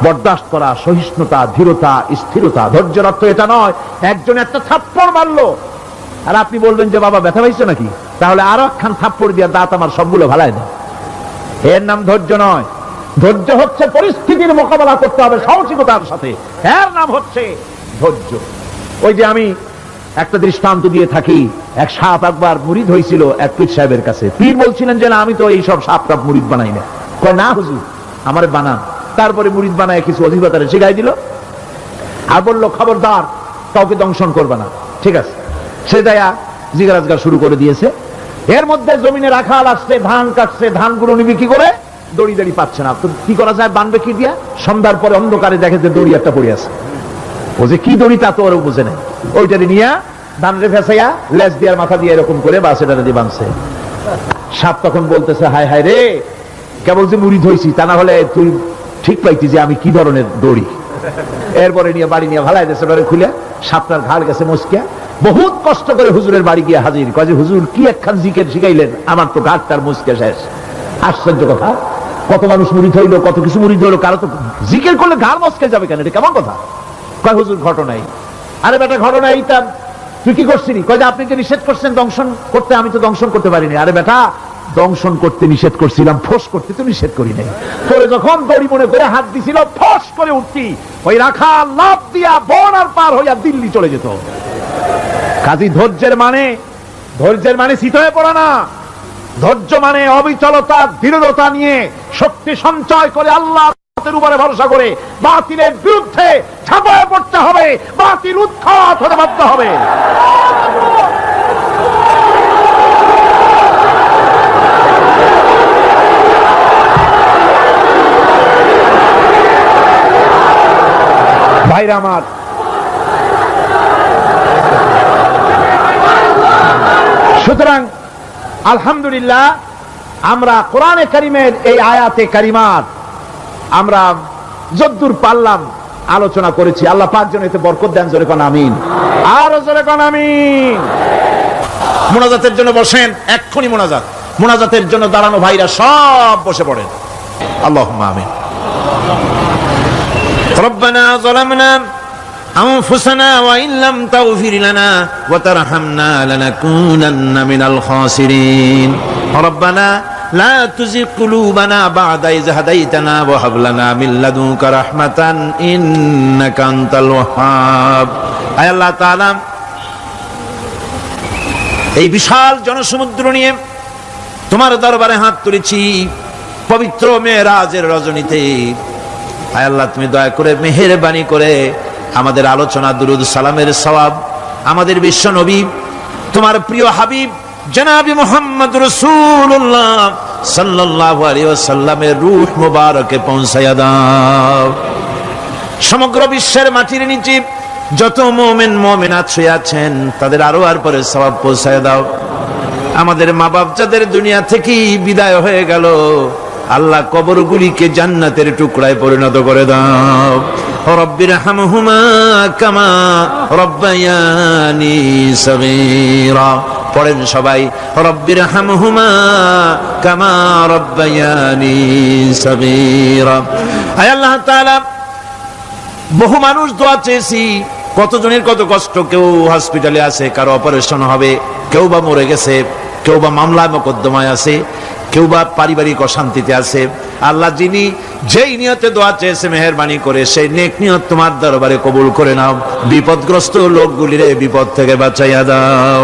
বরদাস্ত করা, সহিষ্ণুতা, ধীরতা, স্থিরতা। ধৈর্যের অর্থ এটা নয় একজন একটা থাপ্পড় মারলো আর আপনি বলবেন যে বাবা ব্যথা পাইছো নাকি, তাহলে আরো একখান থাপ্পড় দিয়ে দাঁত আমার সবগুলো ভালাই দেয়। এর নাম ধৈর্য নয়। ধৈর্য হচ্ছে পরিস্থিতির মোকাবেলা করতে হবে সাহসিকতার সাথে, এর নাম হচ্ছে ধৈর্য। ওই যে আমি একটা দৃষ্টান্ত দিয়ে থাকি, এক সাপ একবার মুরিদ হয়েছিল এক পীর সাহেবের কাছে। পীর বলছিলেন যে না, আমি তো এইসব সাপ টাপ মুরিদ বানাই না। কয় না হুজুর, আমারে বানান। তারপরে মুরিদ বানায় কিছু অধিবাতারে শিখাই দিল আর বললো খবরদার কাউকে দংশন করবে না। ঠিক আছে, সে দেয়া জিজ্ঞাসা শুরু করে দিয়েছে। এর মধ্যে জমিনে রাখাল আসছে, ধান কাটছে, ধানগুলো নিবি কি করে, দড়ি পাচ্ছে না। তো কি করা যায়, বানবে কি দিয়া? সন্ধ্যার পরে অন্ধকারে দেখে যে দড়ি একটা পড়ে আছে। ও যে কি দড়ি তা তো ওরা বুঝে নেই। ওইটারে নিয়ে ধানরে ফেসাইয়া লেজ দিয়ার মাথা দিয়ে এরকম করে বাসেটারে দিয়ে বানছে। সাপ তখন বলতেছে হায় হায় রে, কেবল যে মুরিদ হয়েছি, তা না হলে তুই ঠিক পাইতি যে আমি কি ধরনের দড়ি। এরপরে নিয়ে বাড়ি নিয়ে ভালাই দেশে খুলে সাপটার ঘাড় গেছে মস্কিয়া। বহুত কষ্ট করে হুজুরের বাড়ি গিয়ে হাজির, কয় যে হুজুর কি একখান জিকির শিখাইলেন, আমার তো ঘাটটার মুস্কিয়া শেষ। আশ্চর্য কথা, কত মানুষ মুরিদ হইলো, কত কিছু মুরিদ হইলো, কারো তো জিকির করলে ঘাড় মস্কে যাবে কেন, এটা কেমন কথা? কয় হুজুর ঘটনাই। আরে বেটা ঘটনা এইটা, তুই কি করছিলি? কয় যে আপনি যে নিষেধ করছেন দংশন করতে, আমি তো দংশন করতে পারিনি। আরে বেটা দংশন করতে নিষেধ করছিলাম, ফোঁস করতে তো নিষেধ করি নাই। তোরে যখন দড়ি মনে করে হাত দিছিল, ফোঁস করে উঠতি, ওই রাখা লাভ দিয়া বন আর পার হইয়া দিল্লি চলে যেত। কাজী ধৈর্যের মানে শীত হয়ে পড়া না। ধৈর্য মানে অবিচলতা, দৃঢ়তা নিয়ে শক্তি সঞ্চয় করে আল্লাহর উপরে ভরসা করে বাতিলের বিরুদ্ধে ঝাঁপায় পড়তে হবে, বাতিল উৎখাত হতে বাধ্য হবে। ভাইরা আমার, সুতরাং আলহামদুলিল্লাহ আমরা কোরআনে কারিমের এই আয়াতে কারিমাত আমরা যদ্দূর পারলাম আলোচনা করেছি। আল্লাহ পাক যেন এতে বরকত দেন। জোরে কোন আমিন, আরো জোরে কোন আমিন। মোনাজাতের জন্য বসেন, এক্ষুনি মোনাজাতের জন্য দাঁড়ানো ভাইরা সব বসে পড়েন। আল্লাহুম্মা আমিন। রব্বানা যালামনা أنفسنا وإن لم تغفر لنا وترحمنا لنكونن من الخاسرين ربنا لا تزغ قلوبنا بعد إذ هديتنا وهب لنا من لدنك رحمة إنك أنت الوهاب আয় আল্লাহ তাআলা, এই বিশাল জনসমুদ্র নিয়ে তোমার দরবারে হাত তুলেছি পবিত্র মেরাজের রজনীতে। আয় আল্লাহ, তুমি দয়া করে মেহেরবানি করে আমাদের আলোচনা, দুরুদ সালামের সওয়াব আমাদের বিশ্ব নবী তোমার প্রিয় হাবিব জনাবে মুহাম্মদ রাসূলুল্লাহ সাল্লাল্লাহু আলাইহি ওয়াসাল্লামের রূহ মুবারকে পৌঁছায়া দাও। সমগ্র বিশ্বের মাটির নিচে যত মুমিন মুমিনাত শুয়ে আছেন তাদের আরো আর পরে সওয়াব পৌঁছায় দাও। আমাদের মা বাপ যাদের দুনিয়া থেকে বিদায় হয়ে গেল, আল্লাহ কবরগুলিকে জান্নাতের টুকরায় পরিণত করে দাও। রব্বির হামহুমা কামা রব্বায়ানি সগীরা। পড়েন সবাই, রব্বির হামহুমা কামা রব্বায়ানি সগীরা। আয় আল্লাহ তাআলা, বহু মানুষ দোয়া চেয়েছি, কতজনের কত কষ্ট, কেউ হসপিটালে আছে, কারো অপারেশন হবে, কেউ বা মরে গেছে, কেউ বা মামলায় মোকদ্দমায় আছে, কেউ বা পারিবারিক অশান্তিতে আছে। আল্লাহ যিনি যেই নিয়তে দোয়া চেয়েছে মেহেরবানি করে সেই নেক নিয়ত তোমার দরবারে কবুল করে নাও। বিপদগ্রস্ত লোকগুলিরে বিপদ থেকে বাঁচাইয়া দাও।